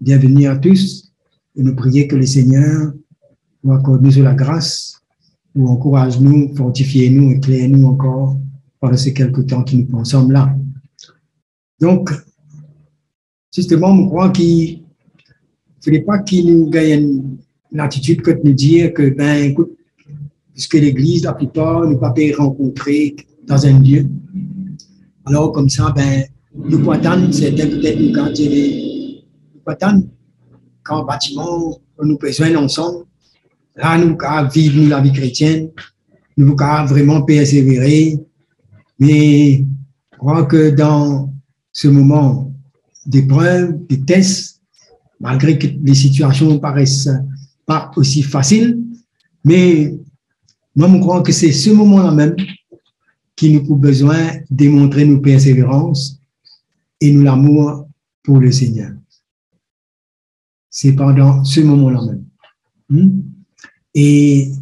Bienvenue à tous et nous prions que le Seigneur nous accorde nous la grâce, nous encourage nous, fortifie nous, éclaire nous encore pendant ces quelques temps que nous sommes là. Donc, justement, je crois qu'il ne faudrait pas qu'il nous gagne une attitude que de nous dire que, ben, écoute, puisque l'Église, la plupart, ne pas rencontrer dans un lieu. Alors, comme ça, ben, nous pouvons attendre, certains peut-être nous garder, nous pouvons attendre quand le bâtiment, nous besoin ensemble. Là, nous pouvons vivre la vie chrétienne, nous pouvons vraiment persévérer. Mais je crois que dans ce moment d'épreuve, de tests, malgré que les situations ne paraissent pas aussi faciles, mais moi, je crois que c'est ce moment-là même qui nous a besoin de démontrer nos persévérances et nous l'amour pour le Seigneur. C'est pendant ce moment-là même. Et il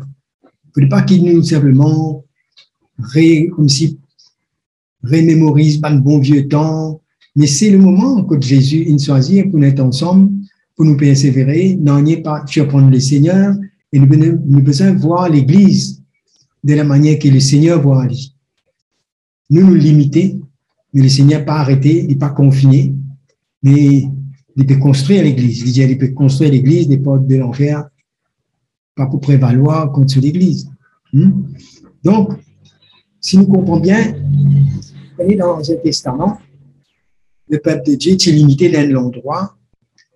ne faut pas qu'il nous simplement comme si remémorise un bon vieux temps, mais c'est le moment que Jésus nous choisit pour être ensemble, pour nous persévérer, n'en est pas surprendre le Seigneur, et nous avons besoin de voir l'Église de la manière que le Seigneur voit lui. Nous limiter, mais le Seigneur n'a pas arrêté, il n'est pas confiné, mais il peut construire l'Église. Il peut construire l'Église des portes de l'enfer, pas pour prévaloir contre l'Église. Donc, si nous comprenons bien, dans l'Ancien Testament, le peuple de Dieu est limité dans l'endroit,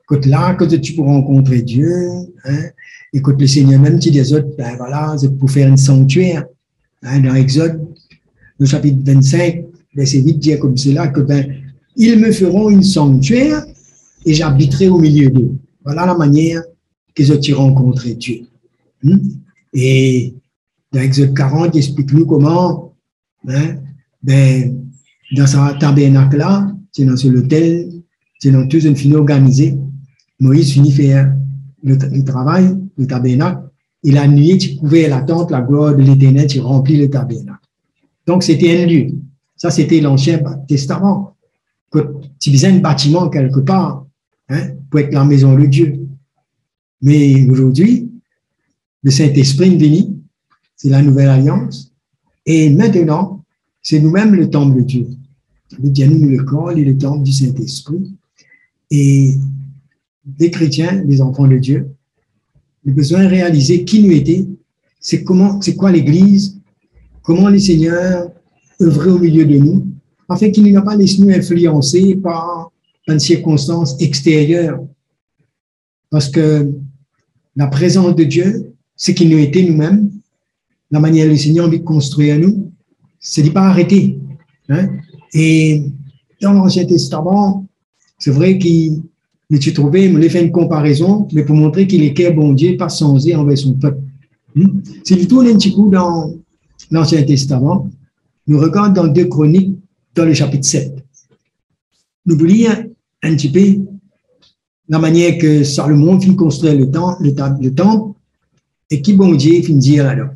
que là, que tu peux rencontrer Dieu, et que le Seigneur même dit des autres, ben voilà, c'est pour faire un sanctuaire. Dans Exode, le chapitre 25, verset 8 dit comme cela, que ben, ils me feront une sanctuaire et j'habiterai au milieu d'eux. Voilà la manière que je rencontrer Dieu. Et dans Exode 40, il explique-nous comment, ben, dans ce tabernacle-là, c'est dans l'autel, c'est dans tout une finit organisé. Moïse finit faire le travail, le tabernacle, et la nuit, tu pouvais la tente, la gloire de l'Éternel, tu remplis le tabernacle. Donc, c'était un lieu. Ça, c'était l'Ancien Testament. Tu faisais un bâtiment quelque part, pour être la maison de Dieu. Mais aujourd'hui, le Saint-Esprit est venu, c'est la nouvelle alliance, et maintenant, c'est nous-mêmes le temple de Dieu. Dieu nous le corps et le temple du Saint-Esprit. Et les chrétiens, les enfants de Dieu, nous avons besoin de réaliser qui nous étions, c'est quoi l'Église, comment le Seigneur œuvrait au milieu de nous, afin qu'il ne nous pas laissé nous influencer par une circonstance extérieure. Parce que la présence de Dieu, c'est qu'il nous était nous-mêmes, la manière dont le Seigneur a envie de construire nous, c'est de ne pas arrêter. Et dans l'Ancien Testament, c'est vrai qu'il tu trouvais, il me fait une comparaison, mais pour montrer qu'il est qu'un bon Dieu, pas changé envers son peuple. Si nous tournons un petit coup dans l'Ancien Testament, nous regardons dans 2 Chroniques, dans le chapitre 7. Nous voulons un petit peu la manière que Salomon finit construire le temple, et qui bon Dieu finit dire alors.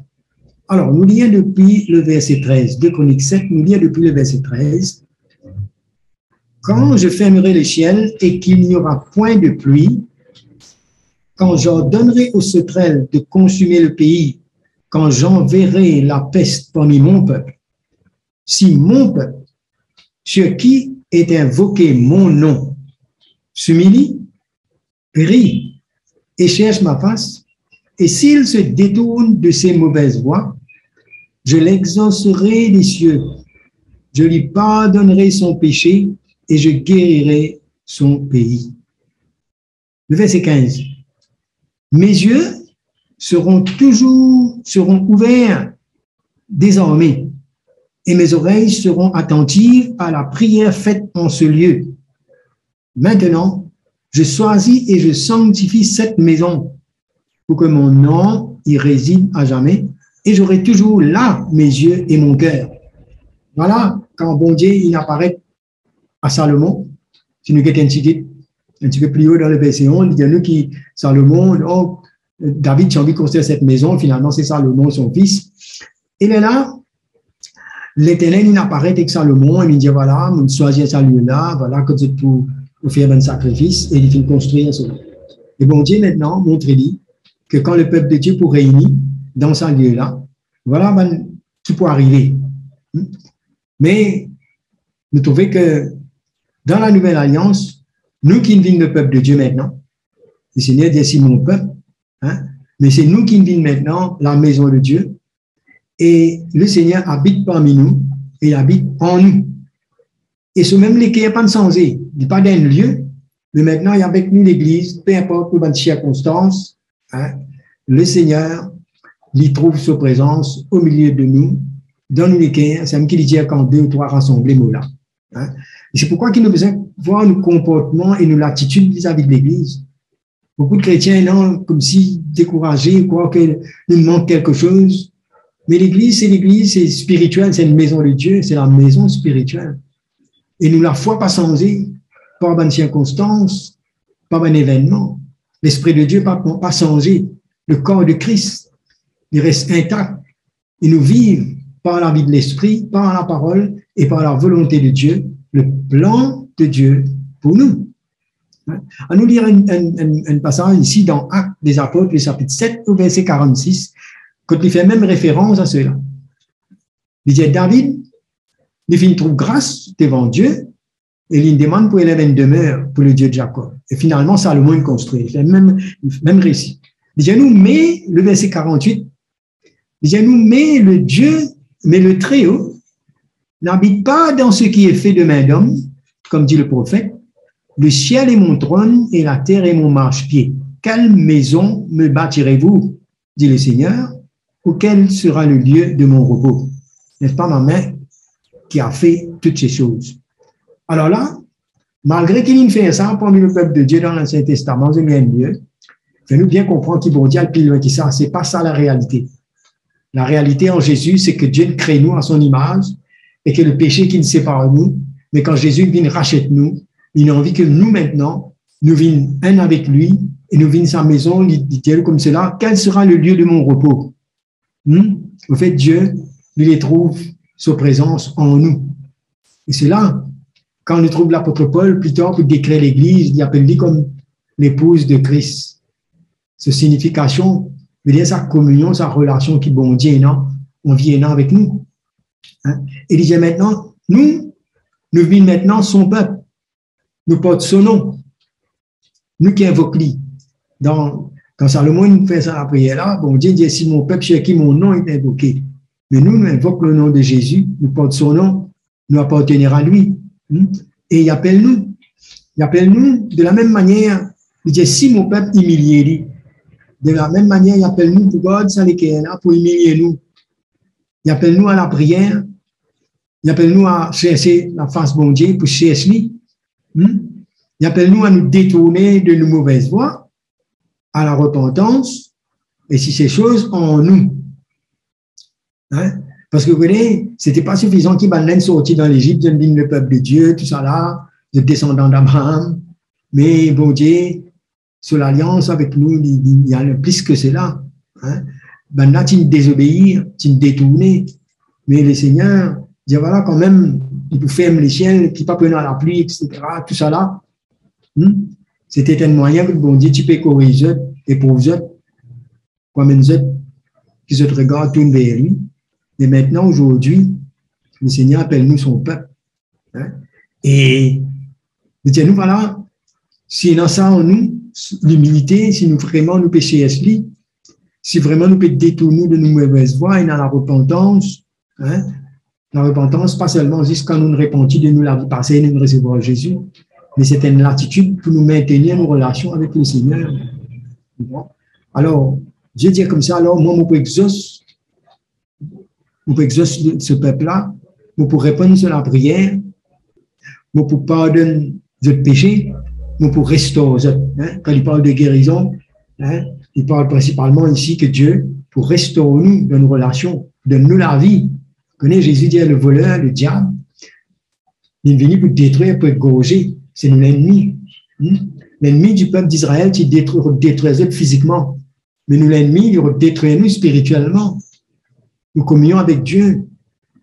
Alors, nous lisons depuis le verset 13, 2 Chroniques 7, nous lisons depuis le verset 13. Quand je fermerai le ciel et qu'il n'y aura point de pluie, quand j'ordonnerai aux sauterelles de consumer le pays, quand j'enverrai la peste parmi mon peuple, si mon peuple, sur qui est invoqué mon nom, s'humilie, prie et cherche ma face, et s'il se détourne de ses mauvaises voies, je l'exaucerai des cieux, je lui pardonnerai son péché et je guérirai son pays. Le verset 15. Mes yeux seront ouverts désormais et mes oreilles seront attentives à la prière faite en ce lieu. Maintenant, je choisis et je sanctifie cette maison pour que mon nom y réside à jamais et j'aurai toujours là mes yeux et mon cœur. Voilà, quand bon Dieu il apparaît à Salomon, si nous mettons un petit peu plus haut dans le verset 11, il y a nous qui, Salomon, David qui a envie de construire cette maison, finalement c'est Salomon, son fils. Et là, l'Éternel, il apparaît avec Salomon, et il dit, voilà, nous choisissons ce lieu-là, voilà, que c'est pour pour faire un sacrifice et il finit construire cela. Et bon Dieu maintenant montre-lui que quand le peuple de Dieu pour réunir dans ce lieu-là, voilà qui peut arriver. Mais nous trouvons que dans la nouvelle alliance, nous qui vivons le peuple de Dieu maintenant, le Seigneur dit ainsi mon peuple, hein, mais c'est nous qui vivons maintenant la maison de Dieu et le Seigneur habite parmi nous et il habite en nous. Et ce même lieu qui n'est pas changé, il n'est pas d'un lieu, mais maintenant il y a avec nous l'Église, peu importe les circonstances, hein, le Seigneur il trouve sa présence au milieu de nous, dans nous lesquels, c'est même qu'il dit quand deux ou trois rassemblés, là. Hein. C'est pourquoi il nous besoin de voir nos comportements et nos attitudes vis-à-vis de l'Église. Beaucoup de chrétiens, non, comme si découragés, croient qu'il nous manque quelque chose. Mais l'Église, c'est spirituel, c'est une maison de Dieu, c'est la maison spirituelle. Et nous, la foi pas changée par une circonstance, par un événement. L'Esprit de Dieu pas changé. Le corps de Christ, il reste intact. Et nous vivons par la vie de l'Esprit, par la parole et par la volonté de Dieu, le plan de Dieu pour nous. À nous lire un passage ici dans Actes des Apôtres, le chapitre 7, au verset 46, quand il fait même référence à cela. Il dit, David, il trouve grâce devant Dieu et il demande pour élever une demeure pour le Dieu de Jacob. Et finalement, Salomon le construit. Il fait même récit. Il dit, nous, mais, le verset 48, il dit, nous, mais le Dieu, mais le Très-Haut, n'habite pas dans ce qui est fait de main d'homme, comme dit le prophète. Le ciel est mon trône et la terre est mon marchepied. Quelle maison me bâtirez-vous, dit le Seigneur, ou quel sera le lieu de mon repos? N'est-ce pas ma main qui a fait toutes ces choses? Alors là, malgré qu'il fait ça parmi le peuple de Dieu dans l'Ancien Testament, c'est bien mieux. Fais-nous bien comprendre qu'il bon Dieu plus loin que ça. C'est pas ça la réalité. La réalité en Jésus, c'est que Dieu crée nous à son image et que le péché qui nous sépare de nous, mais quand Jésus vient racheter nous, il a envie que nous maintenant, nous vînes un avec lui et nous vînes sa maison, dit-il comme cela, quel sera le lieu de mon repos? Au fait, Dieu, il trouve sa présence en nous. Et c'est là, quand on trouve l'apôtre Paul, plus tard, pour décrire l'Église, il appelle-lui comme l'épouse de Christ. Sa signification, veut dire sa communion, sa relation qui bon Dieu, non, on vient avec nous. Hein? Et il dit maintenant, nous vîmes maintenant son peuple. Nous portons son nom. Nous qui invoquons lui. Quand Salomon fait ça la prière là, bon Dieu dit, si mon peuple chez qui mon nom est invoqué. Mais nous invoquons le nom de Jésus, nous portons son nom, nous appartenir à lui. Et il appelle nous. Il appelle nous de la même manière. Il dit, si mon peuple humilie lui. De la même manière, il appelle nous pour God, ça est là, pour humilier nous. Il appelle nous à la prière. Il appelle nous à chercher la face bon Dieu pour chercher lui. Il appelle nous à nous détourner de nos mauvaises voies, à la repentance, et si ces choses en nous. Hein? Parce que vous voyez, c'était pas suffisant qu'il m'en sorti dans l'Égypte, le peuple de Dieu, tout ça là, de descendants d'Abraham, mais bon Dieu, sur l'alliance avec nous, il y a plus que cela. Hein? Maintenant, tu désobéir, tu détourner, mais le Seigneur dit voilà, quand même, il peut fermer les ciels, qui pas prendre la pluie, etc., tout ça là. C'était un moyen que bon Dieu, tu peux corriger et pour vous autres, comme nous autres, qui se regardent tournent vers lui. Mais maintenant, aujourd'hui, le Seigneur appelle nous son peuple. Hein? Et il dit nous voilà, si dans ça en nous, l'humilité, si nous vraiment nous péchons lui, si vraiment nous pouvons détourner de nos mauvaises voies et dans la repentance, hein? La repentance, pas seulement juste quand nous nous repentons de nous la vie passée et nous recevons Jésus, mais c'est une attitude pour nous maintenir nos relations avec le Seigneur. Bon. Alors, Dieu dit comme ça, alors moi, je peux exaucer ce peuple-là, je peux répondre sur la prière, je peux pardonner les péchés, je peux restaurer. Hein? Quand il parle de guérison, hein, il parle principalement ici que Dieu, pour restaurer nous dans nos relations, donne-nous la vie. Vous connaissez, Jésus dit le voleur, le diable, il est venu pour détruire, pour égorger. C'est l'ennemi. L'ennemi du peuple d'Israël qui détruisait physiquement. Mais nous, l'ennemi, il détruit nous spirituellement. Nous communions avec Dieu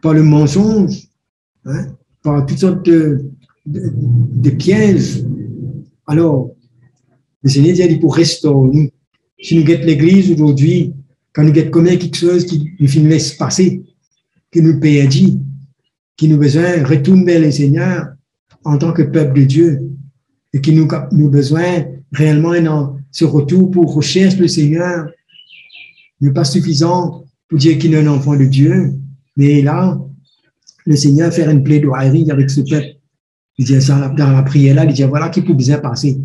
par le mensonge, hein, par toutes sortes de pièges Alors, le Seigneur dit pour restaurer nous. Si nous guettons l'église aujourd'hui, quand nous guettons commettre quelque chose qui nous laisse passer, qui nous perdit, qui nous besoin retourner vers le Seigneur en tant que peuple de Dieu, et qui nous besoin réellement dans ce retour pour rechercher le Seigneur, n'est pas suffisant pour dire qu'il est un enfant de Dieu, mais là, le Seigneur fait une plaidoirie avec ce peuple. Il dit ça dans la prière là, il dit voilà qui peut bien passer.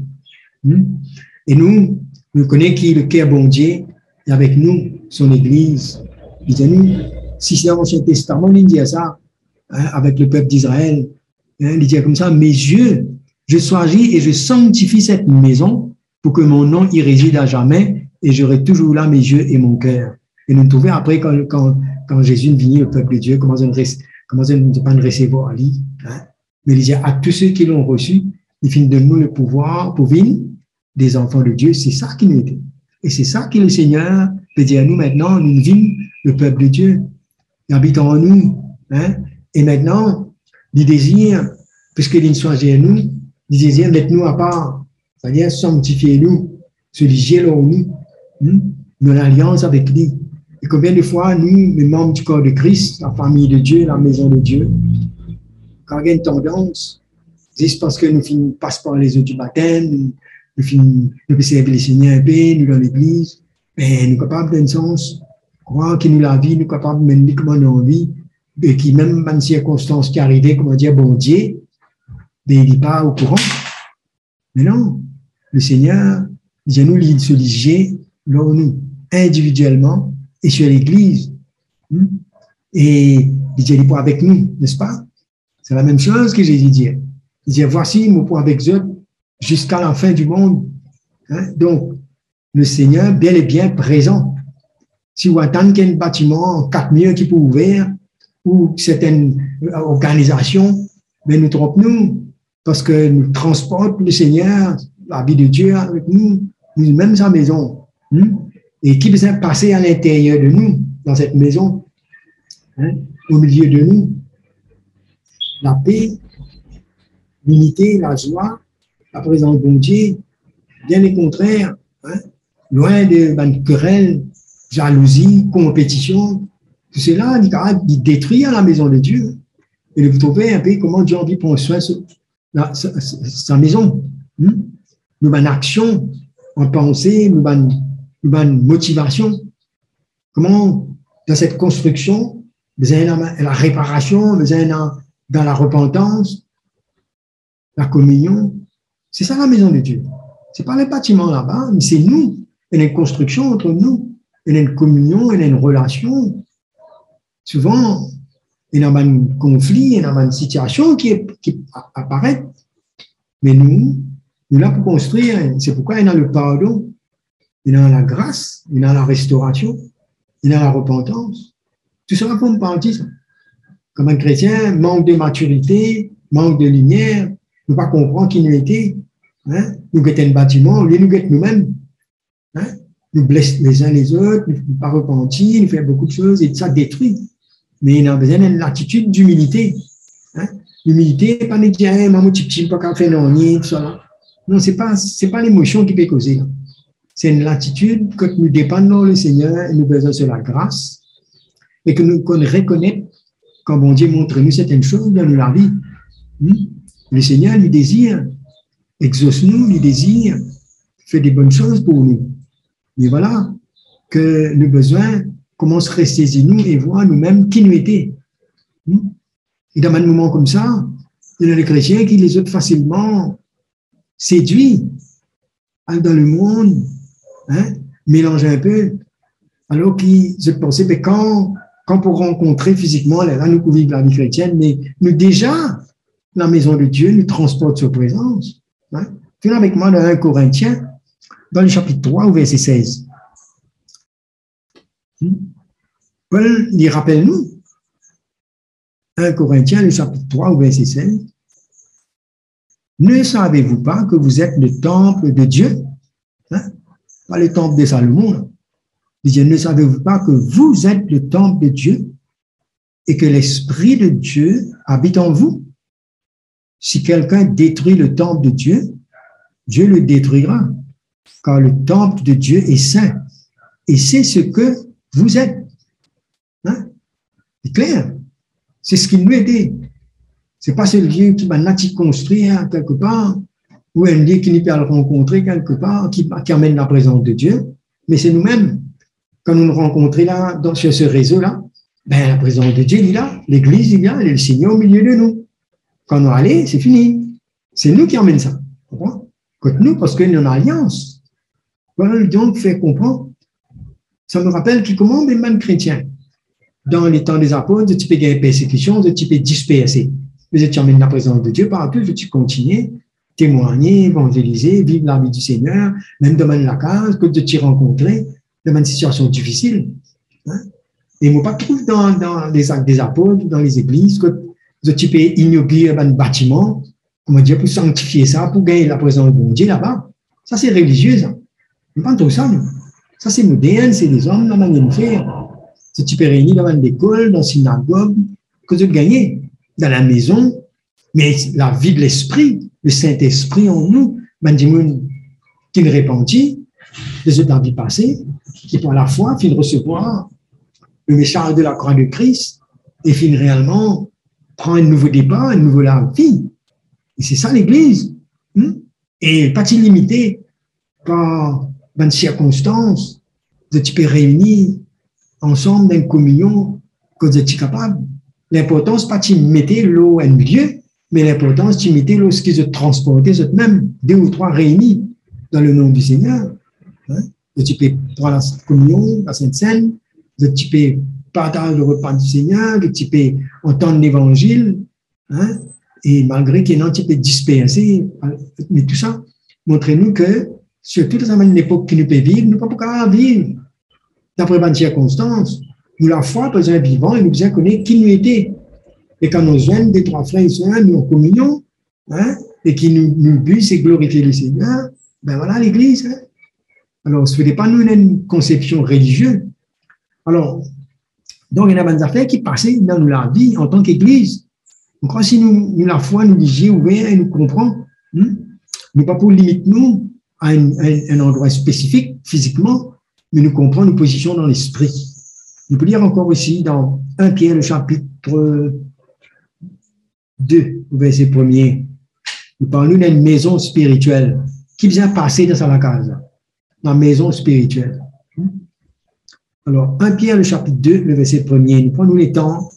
Et nous connaissons qui est le cœur bon Dieu, et avec nous, son Église. Il dit nous, si c'est l'Ancien Testament, il dit ça, hein, avec le peuple d'Israël. Hein, il dit comme ça, mes yeux, je choisis et je sanctifie cette maison pour que mon nom y réside à jamais et j'aurai toujours là mes yeux et mon cœur. Et nous trouvons après quand Jésus vient, le peuple de Dieu, commence à ne pas recevoir à lui. Hein. Mais il dit à tous ceux qui l'ont reçu, il finit de nous le pouvoir pour vivre des enfants de Dieu. C'est ça qui nous était. Et c'est ça que le Seigneur peut dire à nous maintenant, nous vivons le peuple de Dieu. Il habite en nous. Hein. Et maintenant, il désire, puisqu'il soit chez nous, il désire mettre nous à part, c'est-à-dire sanctifier nous, se lier en nous, dans l'alliance avec lui. Et combien de fois, nous, les membres du corps de Christ, la famille de Dieu, la maison de Dieu, quand il y a une tendance, c'est parce que nous passons par les eaux du baptême, nous pouvons servir le Seigneur un peu, nous dans l'église, mais nous sommes capables d'un sens, croire qu'il nous la vie, nous sommes capables de mener comment on vit, et qui même dans une circonstance qui arrivait, comment dire, bon Dieu, mais il n'est pas au courant. Mais non, le Seigneur, il nous se lier, là nous, individuellement, et sur l'église. Et il dit, il est pour avec nous, n'est-ce pas? C'est la même chose que Jésus dit. Il dit, voici mon pour avec eux jusqu'à la fin du monde. Hein? Donc, le Seigneur, bel et bien présent. Si vous attendez qu'il y ait un bâtiment en 4 murs qui peut ouvrir, ou certaines organisations, mais nous trompons-nous, parce que nous transportons le Seigneur, la vie de Dieu avec nous, nous-mêmes sa maison. Et qui besoin passer à l'intérieur de nous, dans cette maison, hein, au milieu de nous, la paix, l'unité, la joie, la présence de Dieu, bien au contraire, hein, loin de querelles, jalousie, compétition, tout cela, il détruit la maison de Dieu. Et vous trouvez un peu comment Dieu a envie de prendre soin de sa maison. Nous avons action, en pensée, nous avons motivation. Comment, dans cette construction, vous avez la réparation, vous avez dans la repentance, la communion. C'est ça la maison de Dieu. Ce n'est pas les bâtiments là-bas, mais c'est nous. Il y a une construction entre nous. Il y a une communion, il y a une relation. Souvent, il y a un conflit, il y a une situation qui apparaît. Mais nous là pour construire. C'est pourquoi il y a le pardon, il y a la grâce, il y a la restauration, il y a la repentance. Tout ça pour me parler. Comme un chrétien, manque de maturité, manque de lumière, ne pas comprendre qui nous était. Hein? Nous guettons un bâtiment, nous guettons nous-mêmes. Hein? Nous blessons les uns les autres, nous ne pas repentir, nous faisons beaucoup de choses et ça détruit. Mais il a besoin d'une attitude d'humilité. Hein? L'humilité, pas de dire, hey, maman, tu ne peux pas faire non, tout ça. Non, ce n'est pas l'émotion qui peut causer. C'est une attitude que nous dépendons le Seigneur et nous besoin de la grâce et que nous reconnaissons quand bon Dieu montre nous certaines choses dans la vie. Le Seigneur lui désire, exauce-nous, lui désire, fait des bonnes choses pour nous. Mais voilà que nous besoin commence à ressaisir nous et voir nous-mêmes qui nous étions. Et dans un moment comme ça, il y a des chrétiens qui les autres facilement séduits dans le monde, hein, mélangent un peu, alors qu'ils se pensaient que quand pour rencontrer physiquement, là, nous vivons la vie chrétienne, mais nous déjà, la maison de Dieu nous transporte sa présence. Hein. Fais avec moi dans 1 Corinthiens, dans le chapitre 3, au verset 16. Paul, il rappelle-nous, 1 Corinthiens, le chapitre 3, au verset 16. Ne savez-vous pas que vous êtes le temple de Dieu? Hein? Pas le temple de Salomon. Il dit, ne savez-vous pas que vous êtes le temple de Dieu et que l'Esprit de Dieu habite en vous? Si quelqu'un détruit le temple de Dieu, Dieu le détruira, car le temple de Dieu est saint. Et c'est ce que vous êtes. Hein? C'est clair. C'est ce qu'il nous a dit. C'est pas ce lieu qui m'a construit hein, quelque part, ou un lieu qui nous peut le rencontrer quelque part, qui amène la présence de Dieu, mais c'est nous-mêmes. Quand nous nous rencontrons là, sur ce réseau-là, ben, la présence de Dieu, il est là. L'Église, il est là. Il est le Seigneur au milieu de nous. Quand nous allons, c'est fini. C'est nous qui amènent ça. Contre nous, parce qu'il y a une alliance. Voilà le Dieu qui fait comprendre. Ça me rappelle qu'il commande les mêmes chrétiens. Dans les temps des apôtres, tu peux gagner persécution, tu peux disperser. Mais tu amènes la présence de Dieu partout, tu continues, témoigner, évangéliser, vivre la vie du Seigneur, même dans la case, que tu t'y rencontrer, dans une situation difficile. Hein? Et moi, pas trouve dans les actes des apôtres, dans les églises, que tu peux inaugurer un bâtiment, comment dire, pour sanctifier ça, pour gagner la présence de Dieu là-bas. Ça, c'est religieux, ça. Mais pas tout ça, non. Ça, c'est moderne, c'est des hommes, la manière de faire. Tu peux réunir dans l'école, dans la synagogue, que tu gagnes dans la maison, mais la vie de l'esprit, le Saint-Esprit en nous, qui ne répandit, des autres la vie passée, qui par la foi, finit recevoir le message de la croix de Christ et finit réellement prendre un nouveau départ, une nouvelle vie. Et c'est ça l'Église. Et pas limité par une circonstance de tu peux réunir ensemble dans une communion que vous êtes capable. L'important, ce n'est pas de mettre l'eau à un lieu, mais l'important, c'est de mettre l'eau ce qui se transporte, même 2 ou 3 réunis dans le nom du Seigneur. Hein? Tu peux prendre la communion, la Sainte Seine, tu peux partager le repas du Seigneur, tu peux entendre l'évangile, hein? Et malgré qu'il y ait un petit peu dispersé, mais tout ça, montrez-nous que, surtout dans l'époque qui nous peut vivre, nous ne pouvons pas vivre d'après bonnes circonstances. Nous, la foi, besoin vivant, et nous besoin connaître qui nous était. Et quand nous jeunes, des 3 frères et sœurs, nous en communion, hein, et qui nous butent et glorifier le Seigneur, ben voilà l'Église. Hein. Alors, ce n'est pas nous une conception religieuse. Alors, donc, il y a des affaires qui passaient dans la vie en tant qu'Église. Donc, si nous, la foi, nous lisons ouvert et nous comprenons, nous pas pour limiter nous à un endroit spécifique physiquement, mais nous comprenons nos positions dans l'esprit. Nous pouvons lire encore ici dans 1 Pierre, le chapitre 2, verset 1er. Nous parlons d'une maison spirituelle qui vient passer dans la case, la maison spirituelle. Alors, 1 Pierre, le chapitre 2, le verset 1er. Nous prenons les temps,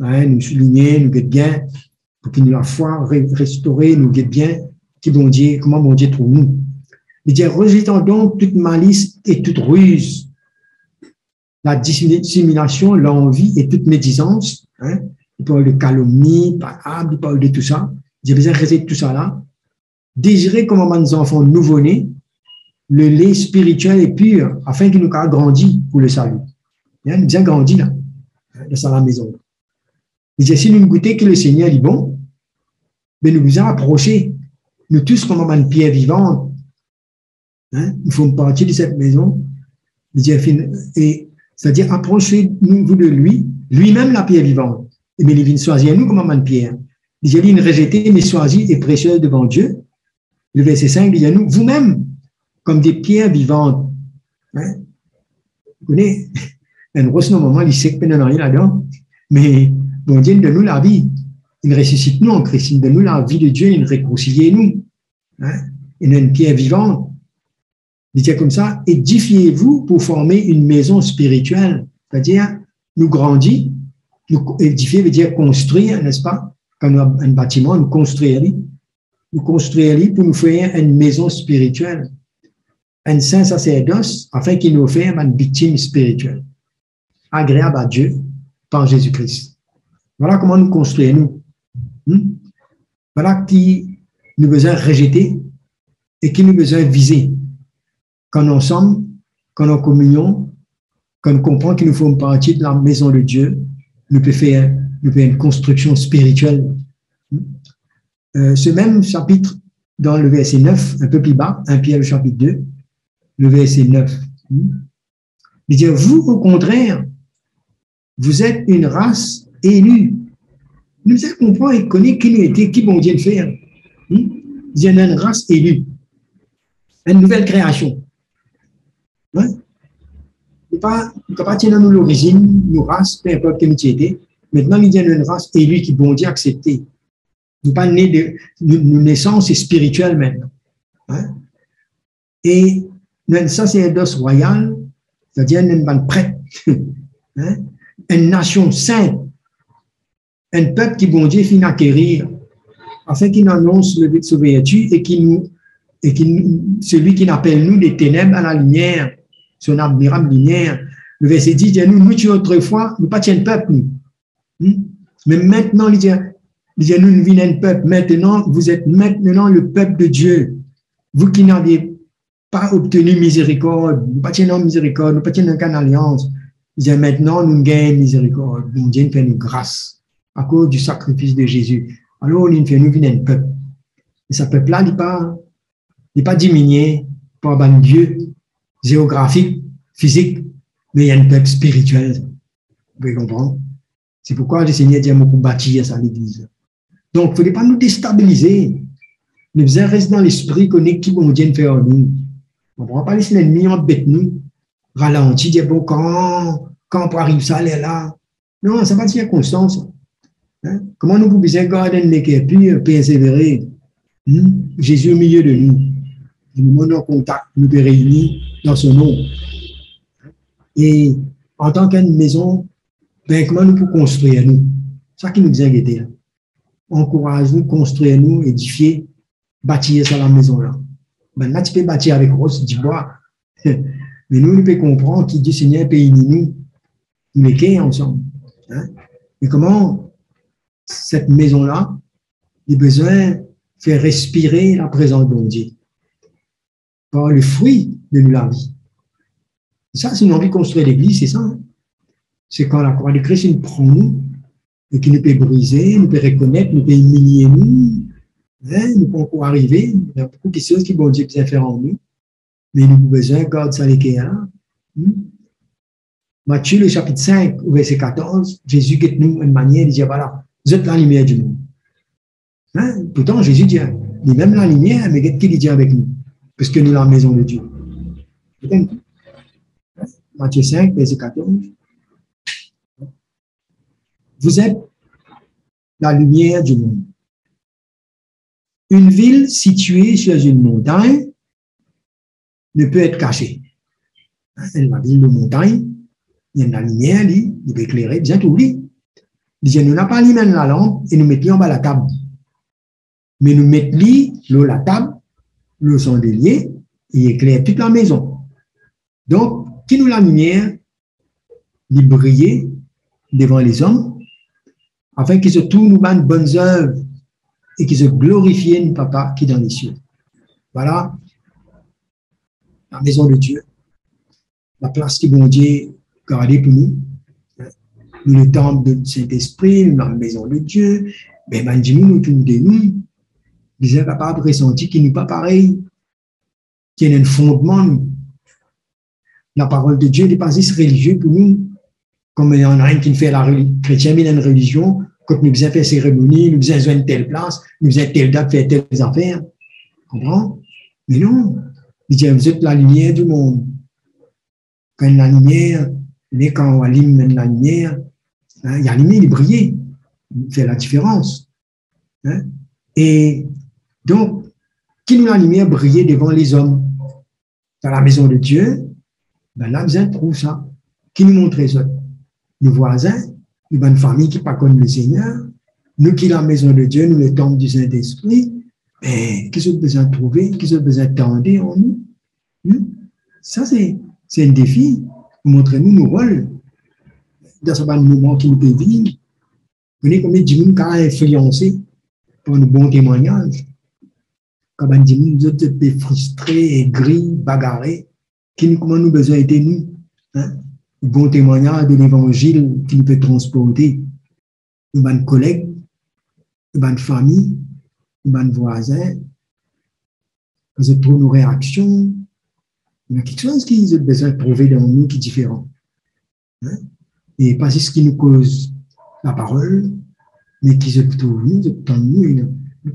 hein, nous souligner, nous guette bien, pour qu'il nous la foi restaurer, nous guette bien, comment bon Dieu trouve nous. Il dit, rejetant donc toute malice et toute ruse, la dissimulation, l'envie et toute médisance, hein, il parle de calomnie, parable, il parle de tout ça. J'ai besoin de résoudre tout ça là. Désirez comme nos enfants nouveau-nés, le lait spirituel et pur, afin qu'il nous grandisse pour le salut. Nous bien grandi là, dans la maison. Il dit, si nous goûtons que le Seigneur est bon, mais nous vous approcher, nous tous comme une pierre vivante. Hein, nous faisons partie de cette maison. C'est-à-dire, approchez-nous de lui, lui-même la pierre vivante. Et bien, il vient choisir nous comme une pierre. Il dit, une rejetée, mais choisie et précieuse devant Dieu. Le verset 5, il dit, nous, vous-même, comme des pierres vivantes. Hein? Vous connaissez, un gros moment, il sait que nous n'avons rien là-dedans. Mais, bon Dieu, donne-nous la vie. Il ressuscite nous en Christ. Il donne-nous la vie de Dieu, il réconcilie nous. Hein? Il est une pierre vivante. Il dit comme ça, édifiez-vous pour former une maison spirituelle. C'est-à-dire, nous grandir, édifier veut dire construire, n'est-ce pas? Quand nous avons un bâtiment, nous construire pour nous faire une maison spirituelle. Un saint sacerdoce, afin qu'il nous fasse une victime spirituelle, agréable à Dieu par Jésus-Christ. Voilà comment nous construisons. Voilà qui nous besoin rejeter et qui nous besoin viser. Quand nous sommes, quand nous en communion, quand nous comprenons qu'il nous faut une partie de la maison de Dieu, nous pouvons faire une construction spirituelle. Ce même chapitre, dans le verset 9, un peu plus bas, 1 Pierre, le chapitre 2, le verset 9. Il dit, vous, au contraire, vous êtes une race élue. Nous devons comprendre et connaître qui nous était, qui bon Dieu le faire. Il y a une race élue. une nouvelle création. Hein? Il ne peut pas tenir nous l'origine, nos races, peu importe quelle était. Maintenant, il y a une race élue qui, bon Dieu, acceptée. Nous pas nés de nous naissance spirituelle maintenant. Hein? Et ça, c'est un dos royal, c'est-à-dire une bande prête. Hein? Une nation sainte, un peuple qui, bon Dieu, finit acquérir, afin qu'il annonce le but de sauvetage et celui qui appelle nous des ténèbres à la lumière, son admirable lumière. Le verset dit, nous tu autrefois, nous pas tiens peuple, nous. Mais maintenant, il dit, nous ne venons un peuple. Maintenant, vous êtes maintenant le peuple de Dieu. Vous qui n'avez pas obtenu miséricorde, nous pas tiens miséricorde, nous pas tiens aucune alliance. Il dit, maintenant, nous gagnons miséricorde. Bon Dieu nous fait une grâce à cause du sacrifice de Jésus. Alors, nous venons un peuple. Et ce peuple-là, il n'est pas diminué par un Dieu géographique, physique, mais il y a un peuple spirituel. Vous pouvez comprendre? C'est pourquoi le Seigneur dit à beaucoup bâtir ça l'église. Donc, il ne faudrait pas nous déstabiliser. Nous devons rester dans l'esprit qu'on est qui bon Dieu fait en nous. On ne pourra pas laisser l'ennemi en bête nous, ralentir, dire bon, quand on arrive ça, elle est là. Non, ça va être circonstance. Hein? Comment nous pouvons garder un équerre puis persévérer? Jésus au milieu de nous. Nous mettons en contact, nous nous réunir dans son nom. Et en tant qu'une maison, ben, comment nous pouvons construire nous? C'est ça qui nous vient guetter. Encourage-nous, construire-nous, édifier, bâtir ça la maison là. Maintenant, tu peux bâtir avec rose du bois. Mais nous pouvons comprendre qu'il dit Seigneur, pays nous, nous mettons ensemble. Hein? Mais comment cette maison-là, il a besoin de faire respirer la présence de Dieu par le fruit de la vie. Ça, c'est une envie de construire l'église, c'est ça. Hein? C'est quand la croix de Christ nous prend nous, et qui nous peut briser, nous peut reconnaître, nous peut humilier nous, hein? Nous pouvons encore arriver, il y a beaucoup de choses qui vont Dieu peut faire en nous, mais nous avons besoin de garder ça les Matthieu, le chapitre 5, au verset 14, Jésus guette nous une manière de dire, voilà, vous êtes la lumière du monde. Hein? Pourtant, Jésus dit, il est même la lumière, mais qu'est-ce qu'il dit avec nous? Parce que nous, la maison de Dieu. Matthieu 5, verset 14. Vous êtes la lumière du monde. Une ville située sur une montagne ne peut être cachée. La ville de montagne, il y a de la lumière, il peut éclairer, bien tout. Il dit, nous n'avons pas mis la lampe et nous mettons en bas la table. Mais nous mettons la table, le chandelier, et éclaire toute la maison. Donc, qui nous la lumière, il briller devant les hommes, afin qu'ils se tournent nous de bonnes œuvres et qu'ils se glorifient notre Papa qui est dans les cieux. Voilà la maison de Dieu, la place que bon Dieu a gardée pour nous. Nous, le temple de Saint-Esprit, la maison de Dieu, mais nous, nous tournons de nous, nous sommes capables de ressentir qu'il n'est pas pareil, qu'il y a un fondement. La parole de Dieu n'est pas juste religieux pour nous, comme il y en a un qui fait la chrétienne, mais une religion, quand nous faisons faire cérémonie, nous faisons une telle place, nous faisons telle date, faire telles affaires. Comprends? Mais non. Il dit, vous êtes la lumière du monde. Quand la lumière, mais quand on allume la lumière, hein, il y a la lumière, il brille. Il fait la différence. Hein? Et donc, qui nous la lumière briller devant les hommes? Dans la maison de Dieu, ben là, vous trouve ça. Qui nous montre ça? Nos voisins, une bonne famille qui ne pas connaît le Seigneur, nous qui la maison de Dieu, nous le temple du Saint-Esprit, mais qu'est-ce que nous besoin de trouver, qu'est-ce que nous besoin de tendre en nous? Ça, c'est un défi. Montrez-nous nos rôles dans ce moment qui nous peut vivre. Vous voyez combien de gens qui ont influencé par nos bons témoignages. Quand on dit nous sommes frustrés, aigris, bagarrés, comment nous besoin d'aider nous? Hein? Le bon témoignage de l'évangile qui nous peut transporter. Une bonne collègue, une bonne famille, une bonne voisin. Vous avez nos réactions. Il y a quelque chose qui a besoin de prouver dans nous qui est différent. Hein? Et pas ce qui nous cause la parole, mais qui se trouve nous,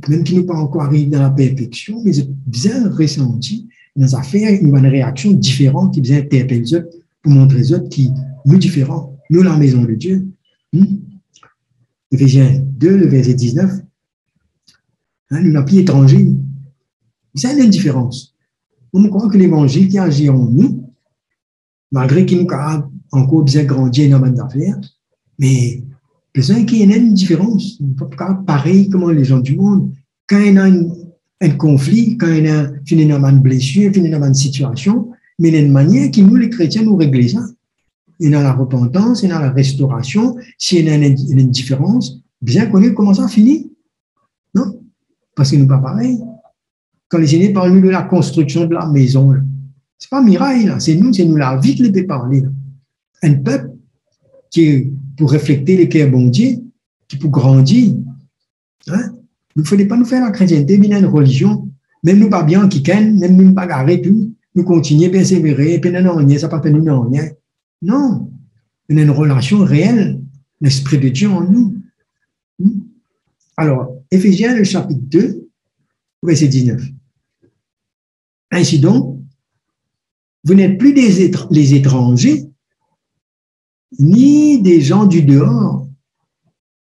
même qui nous pas encore arrivé dans la perfection, mais c'est bien ressenti nos affaires, nous avons une réaction différente qui vient interpeller les autres pour montrer aux autres qui nous différents, nous la maison de Dieu. Éphésiens 2, le verset 19. Nous n'avons plus étrangers. Ça, il y a une différence. On croit que l'évangile qui agit en nous, malgré qu'il nous a encore bien grandi dans nos affaires, mais besoin qu'il y ait une différence. Il ne faut pas pareil comme les gens du monde. Quand il y a un conflit, quand il y a une blessure, une situation, mais il y a une manière qui nous, les chrétiens, nous régler ça. Il y a la repentance, il y a la restauration. S'il y a une différence, bien connaître comment ça finit. Non? Parce que nous pas pareil. Quand les Seigneurs parlent de la construction de la maison, c'est pas miraille, là. C'est nous la vie qui les peut parler. Là. Un peuple qui, pour refléter les cœurs bon Dieu, qui pour grandir, hein? Il ne fallait pas nous faire la chrétienté, bien une religion, même nous pas bien qui ken, même nous pas garé tout, nous continuer, persévérer, puis non, ça pas fait nous rien. Non, il y a une relation réelle, l'Esprit de Dieu en nous. Alors, Éphésiens, le chapitre 2, verset 19. Ainsi donc, vous n'êtes plus les étrangers, ni des gens du dehors,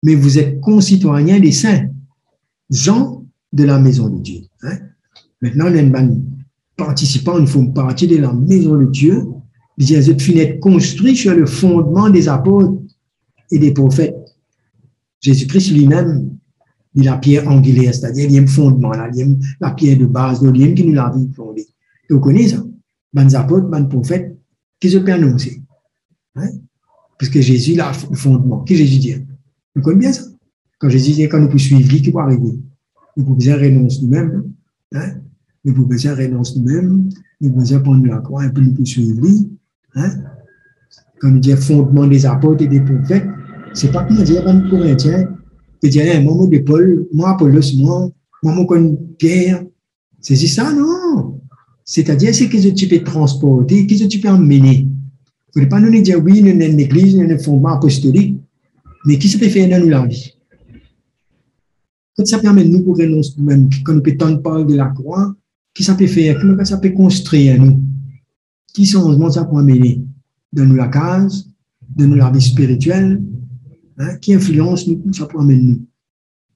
mais vous êtes concitoyens des saints, gens de la maison de Dieu. Hein? Maintenant, on est un participant, il faut partie de la maison de Dieu. Vous êtes construit sur le fondement des apôtres et des prophètes. Jésus-Christ lui-même, il a la pierre angulaire, c'est-à-dire il y a un fondement, là, il y a la pierre de base, il y a qui nous l'a fondé. Vous connaissez ça? Les apôtres, les prophètes, qui se peut annoncer. Hein? Puisque Jésus a le fondement. Qu'est-ce que Jésus dit? Vous connaissez bien ça? Quand Jésus dit, quand nous pouvons suivre lui, qui va arriver? Nous pouvons bien renoncer nous-mêmes. Hein? Nous pouvons bien renoncer nous-mêmes. Nous pouvons bien prendre la croix et puis nous pouvons suivre lui. Hein? Quand nous disons fondement des apôtres et des prophètes, ce n'est pas comme dire à un Corinthien, que dire, moi, de Paul, moi, Apollos, moi, mon Pierre. C'est ça, non? C'est-à-dire, c'est que tu peux transporter, que tu peux emmener. Il ne faut pas nous dire, oui, nous avons une église, nous avons un fondement apostolique, mais qui se peut faire dans nous la vie? Quand ça permet de nous pour renoncer nous-mêmes, quand nous peut parler de la croix, qui ça peut faire? Comment ça peut construire nous? Qui changement ça peut amener? Donne-nous la case, donne-nous la vie spirituelle, hein? Qui influence nous, ça peut amener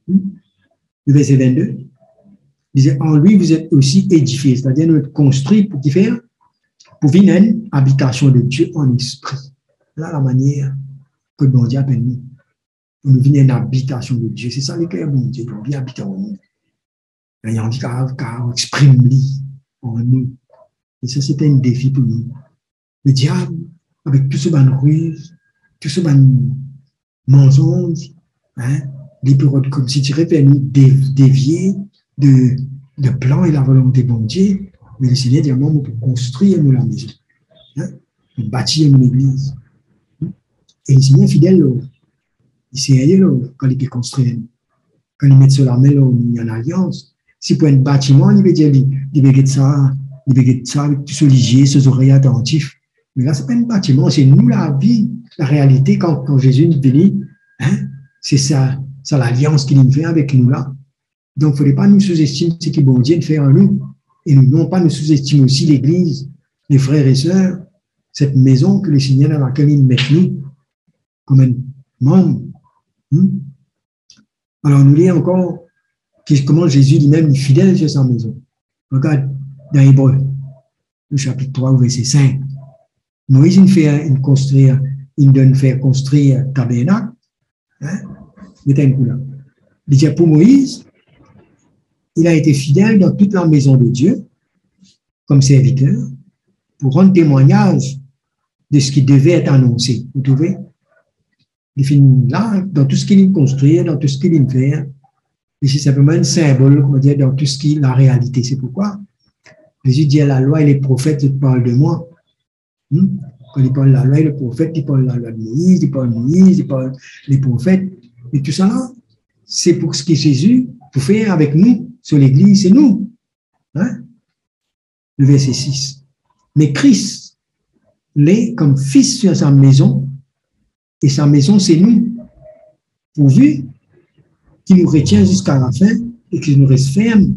nous? Le verset 22, il disait, en lui, vous êtes aussi édifiés, c'est-à-dire nous êtes construits pour qui faire? Pour venir une habitation de Dieu en esprit. Là, la manière que bon Dieu appelle nous. Pour nous venir une habitation de Dieu. C'est ça le cœur bon Dieu, pour bien habiter en nous. Il y a envie qu'à exprimer en nous. Et ça, c'était un défi pour nous. Le diable, avec tout ce ban ruse, tout ce ban mensonge, hein, les périodes comme si tu répètes nous dévier de plan et la volonté de bon Dieu. Mais le Seigneur dit, moi, pour construire nous la maison, hein, pour bâtir une église. Et le Seigneur est fidèle, il sait quand il peut construire. Quand il met sur la main, il y a une alliance. Si pour un bâtiment, il veut dire, il veut get ça avec tout ce ligier, ces oreilles attentifs. Mais là, ce n'est pas un bâtiment, c'est nous la vie, la réalité. Quand Jésus nous bénit, hein, c'est ça l'alliance qu'il fait avec nous là. Donc, il ne faudrait pas nous sous-estimer ce que bon Dieu fait en nous. Et nous non pas nous sous-estimer aussi l'Église, les frères et sœurs, cette maison que le Seigneur dans laquelle il met nous, comme un membre. Alors, nous lisons encore comment Jésus lui-même est fidèle sur sa maison. Regarde dans Hébreu, le chapitre 3, verset 5. Moïse, il donne faire construire tabernacle. Hein? Mettez un coup là. Il dit pour Moïse, il a été fidèle dans toute la maison de Dieu, comme serviteur, pour rendre témoignage de ce qui devait être annoncé. Vous trouvez? Il finit là, dans tout ce qu'il construit, dans tout ce qu'il fait. Et c'est simplement un symbole, on va dire, dans tout ce qui est la réalité. C'est pourquoi Jésus dit à la loi et les prophètes, ils parlent de moi. Quand il parle de la loi et les prophètes, il parle de la loi de Moïse, il parle des prophètes. Et tout ça là, c'est pour ce que Jésus peut faire avec nous sur l'Église, c'est nous. Hein? Le verset 6. Mais Christ l'est comme fils sur sa maison, et sa maison, c'est nous. Pourvu qu'il nous retient jusqu'à la fin et qu'il nous reste ferme,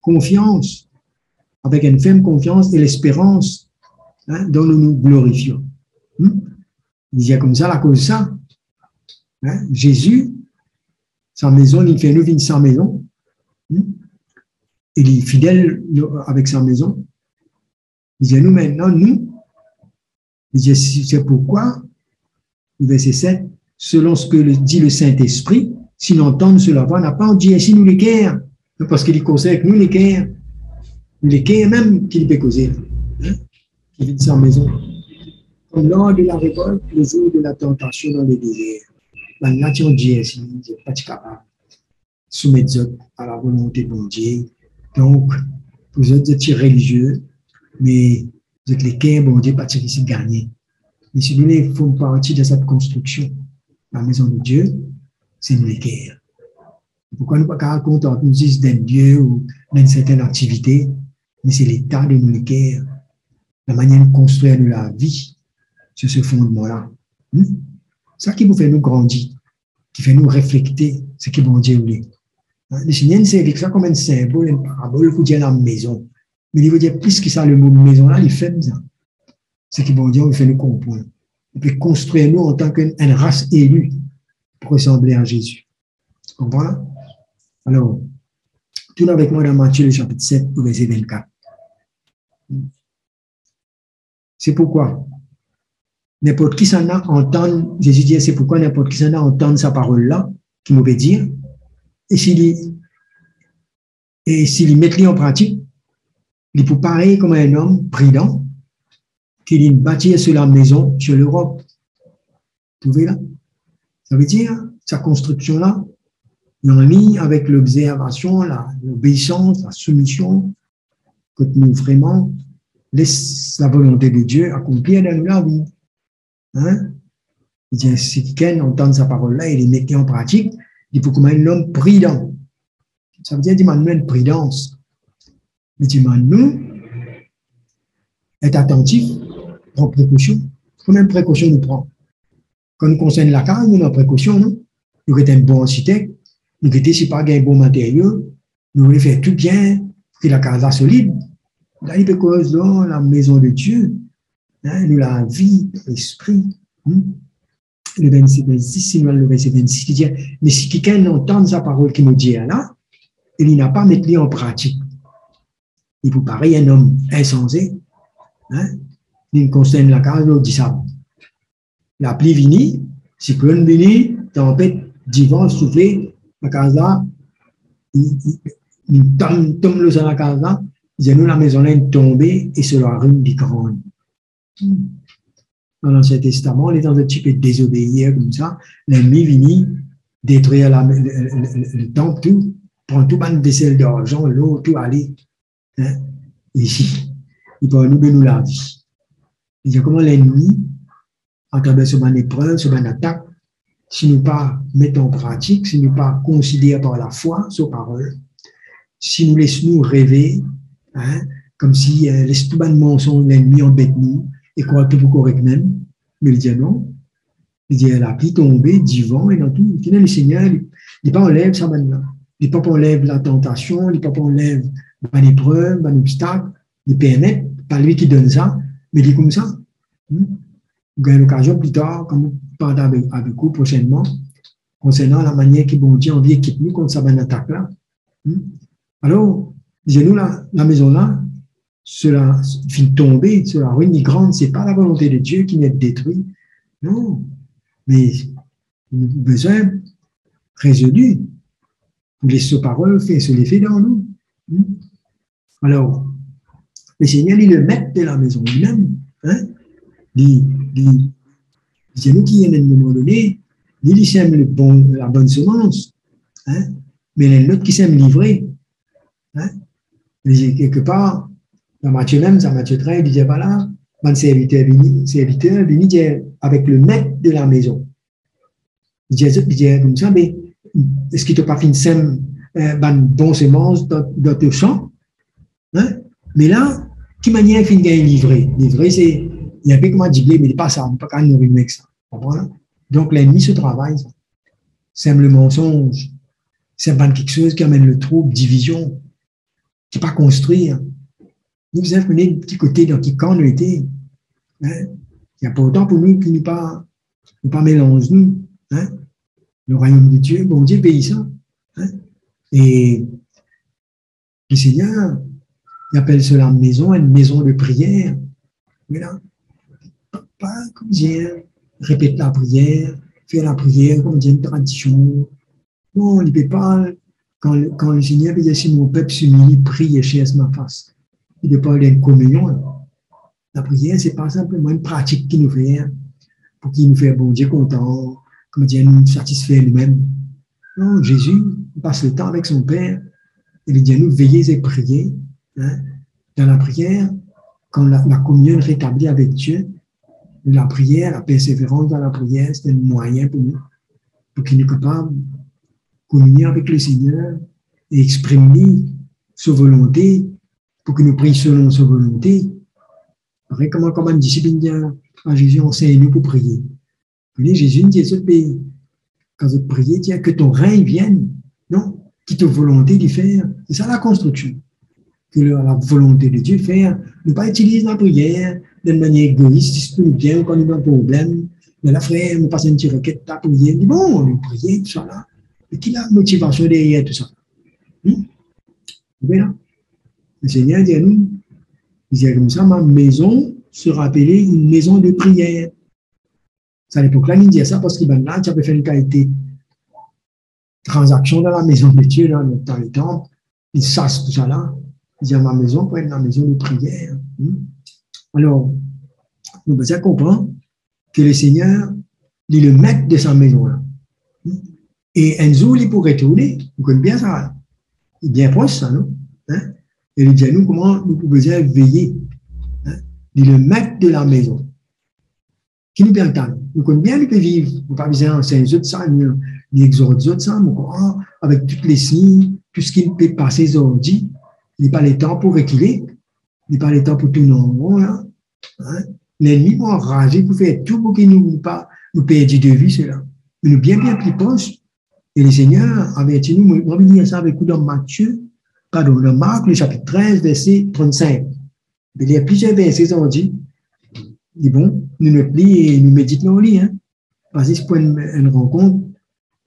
confiance avec une ferme confiance et l'espérance dont nous nous glorifions. Il disait comme ça, à cause de ça, Jésus, sa maison, il fait nous vivre sa maison. Il est fidèle avec sa maison. Il disait nous maintenant, il disait c'est pourquoi, verset 7, selon ce que dit le Saint-Esprit, si l'entendre cela va, n'a pas dit ainsi nous les guerres, parce qu'il conseille que nous les guerres même qu'il peut causer, qui vit sa maison. Comme lors de la révolte, le jour de la tentation dans le désert, la nature dit ainsi, il n'est pas capable de soumettre à la volonté de mon Dieu. Donc, vous êtes religieux, mais vous êtes les guerres, bon Dieu, pas ici gagner. Mais si nous faisons partie de cette construction, la maison de Dieu, c'est nous les guerres. Pourquoi nous ne pouvons pas contenter nous disons d'un Dieu ou d'une certaine activité, mais c'est l'état de nous les guerres, la manière de construire la vie sur ce fondement-là. C'est ça qui nous fait nous grandir, qui fait nous réfléchir ce que bon Dieu voulait. Le Seigneur, c'est ça comme un symbole, une parabole pour dire la maison. Mais il veut dire plus que ça, le mot maison-là, il fait ça. C'est que bon Dieu veut faire nous comprendre. Il peut construire nous en tant qu'une race élue pour ressembler à Jésus. Tu comprends? Alors, tourne avec moi dans Matthieu, le chapitre 7, au verset 24. C'est pourquoi n'importe qui s'en a entendre, Jésus dit, c'est pourquoi n'importe qui s'en a entendre sa parole-là, qui m'aurait dire, et s'il met en pratique, il peut pareil comme un homme prudent qui bâtit sur la maison, sur l'Europe. Vous voyez là? Ça veut dire, sa construction-là, il en a mis avec l'observation, l'obéissance, la soumission, que nous vraiment laisse la volonté de Dieu accomplir dans la vie. Il dit, si quelqu'un entend sa parole-là et les met en pratique, il faut comme un homme prudent. Ça veut dire qu'il m'a une prudence. Mais il m'a nous être attentif, prendre précaution. Combien de précautions nous prenons? Quand nous concerne la case, nous avons précaution, non? Nous avons un bon architecte, nous avons si pas un bon matériau, nous voulons faire tout bien, que la case est solide. Là, il peut cause dans la maison de Dieu, nous la vie, l'esprit. Le verset 26, le verset 26 qui dit, mais si quelqu'un entend sa parole qui nous dit là, il n'a pas mis en pratique. Il vous paraît un homme insensé, il concerne la case, il dit ça. La pluie vient, cyclone vient, tempête, divan, soufflé, la case là, il tombe dans la case là, il dit, nous, la maison là est tombée et c'est la ruine du grand. Dans l'Ancien Testament, on est dans un petit peu désobéir comme ça. L'ennemi vient détruire le temple, tout, prend tout le vaisselle d'argent, l'eau, tout aller. Ici, il peut nous la vie. Il dit comment l'ennemi, à travers ce ban épreuve, ce ban attaque, si nous pas mettons en pratique, si nous pas considérons par la foi, ces paroles, si nous laissons nous rêver, comme si laisse tout ban mensonge, l'ennemi embête nous, et croit tout pour correct même, mais il dit non. Il dit la pluie tombée, du vent, et dans tout. Finalement, le Seigneur, il n'est pas enlève ça maintenant. Il n'est pas enlève la tentation, il n'est pas enlève l'épreuve, l'obstacle, il permet, pas lui qui donne ça, mais il est comme ça. Vous avez l'occasion plus tard, comme vous parlez avec vous prochainement, concernant la manière que bon Dieu envie équipe nous contre ça, une attaque là. Alors, disons-nous, la maison là, cela finit tomber, cela ruine grande, ce n'est pas la volonté de Dieu qui n'est détruit. Non, mais nous avons besoin résolu pour laisser parole faire se l'effet dans nous. Alors, le Seigneur, il le met de la maison lui-même. C'est nous qui, à un moment donné, il sème la bonne semence, mais il y en a l'autre qui sème livrer. Quelque part, dans Matthieu même, dans Matthieu 13, il disait, voilà, mon serviteur venu avec le maître de la maison. Il disait comme ça, mais est-ce qu'il t'a pas fait une sème, bon semence dans ton champ? Mais là, qui manière fin de livrer? Livrer, c'est, il y a un peu comme un diblé, mais il n'est pas ça, il n'est pas qu'à nourrir avec ça. Donc, l'ennemi se travaille, sème le mensonge, sème quelque chose qui amène le trouble, division, qui n'est pas construire. Nous vous apprenez un petit côté dans qui camp nous était. Hein? C'est important pour nous qu'il ne pas mélange nous. Hein? Le royaume de Dieu, bon Dieu paye ça. Hein? Et le Seigneur, il appelle cela maison, une maison de prière. Voilà. Pas comme dire, répète la prière, faire la prière comme dire une tradition. Non, il ne peut pas, quand le Seigneur veut dire si mon peuple s'humilie, prie et cherche ma face. Il ne peut pas aller en communion. La prière, ce n'est pas simplement une pratique qu'il nous fait, hein, pour qu'il nous fasse bon Dieu content, comme dire, nous satisfaire nous-mêmes. Non, Jésus passe le temps avec son Père, et il dit à nous veiller et prier. Hein, dans la prière, quand la communion est rétablie avec Dieu, la prière, la persévérance dans la prière, c'est un moyen pour nous, pour qu'il nous capable de communier avec le Seigneur et exprimer sa volonté, pour que nous prions selon sa volonté. Après, comment une discipline dit à Jésus, enseigne-nous pour prier. Puis Jésus dit, ce pays, quand vous priez, dis que ton règne vienne, non, qui te volonté d'y faire. C'est ça la construction. Que la volonté de Dieu faire, ne pas utiliser la prière d'une manière égoïste, si tout bien, quand on a un problème. Mais la frère, on passe une petite requête, ta prière, on dit bon, on va prier, tout ça là. Et qui a la motivation derrière tout ça? Vous voyez là? Le Seigneur dit à nous, il dit comme ça, ma maison sera appelée une maison de prière. C'est à l'époque là, il dit ça parce qu'il là, tu avais fait une qualité transaction dans la maison de Dieu, dans le temple. Il sache tout ça là. Il dit à ma maison pour être la maison de prière. Alors, nous devons comprendre que le Seigneur, il est le maître de sa maison là. Et un jour, il pourrait retourner. Vous connaissez bien ça. Il est bien proche, ça, non? Hein? Et il dit à nous comment nous pouvons veiller. Hein? Il est le maître de la maison. Qui nous permet. Nous connaissons bien, nous pouvons vivre. Nous ne pouvons pas vivre en Saint-Eudes, ça, ni Exode, ça, avec toutes les signes, tout ce qui peut passer aujourd'hui. Il n'est pas le temps pour reculer. Il n'est pas le temps pour tout non. Hein? L'ennemi va enrager pour faire tout pour qu'il nous perde de vue, cela. Mais nous bien plus proches. Et le Seigneur avertit nous, on va dire ça avec nous dans dans Marc, le chapitre 13, verset 35. Il y a plusieurs versets aujourd'hui. Il dit bon, nous nous plions et nous méditons au lit, hein. Parce que c'est pour une rencontre,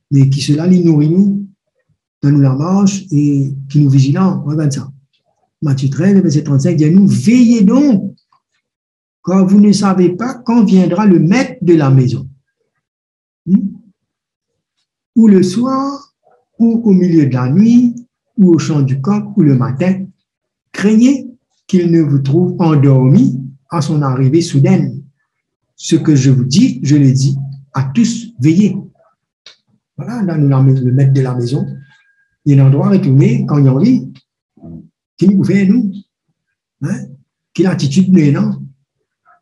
mais qui cela nous nourrit nous, dans nous la marche et qui nous vigilons. Regarde ça. Matthieu 13, verset 35, dit à nous, veillez donc, car vous ne savez pas quand viendra le maître de la maison. Ou le soir, ou au milieu de la nuit, ou au chant du coq, ou le matin. Craignez qu'il ne vous trouve endormi à son arrivée soudaine. Ce que je vous dis, je le dis à tous, veillez. Voilà, là, le maître de la maison, il y a un endroit retourné quand il y a envie. Qui nous fait, nous? Hein? Quelle attitude nous avons?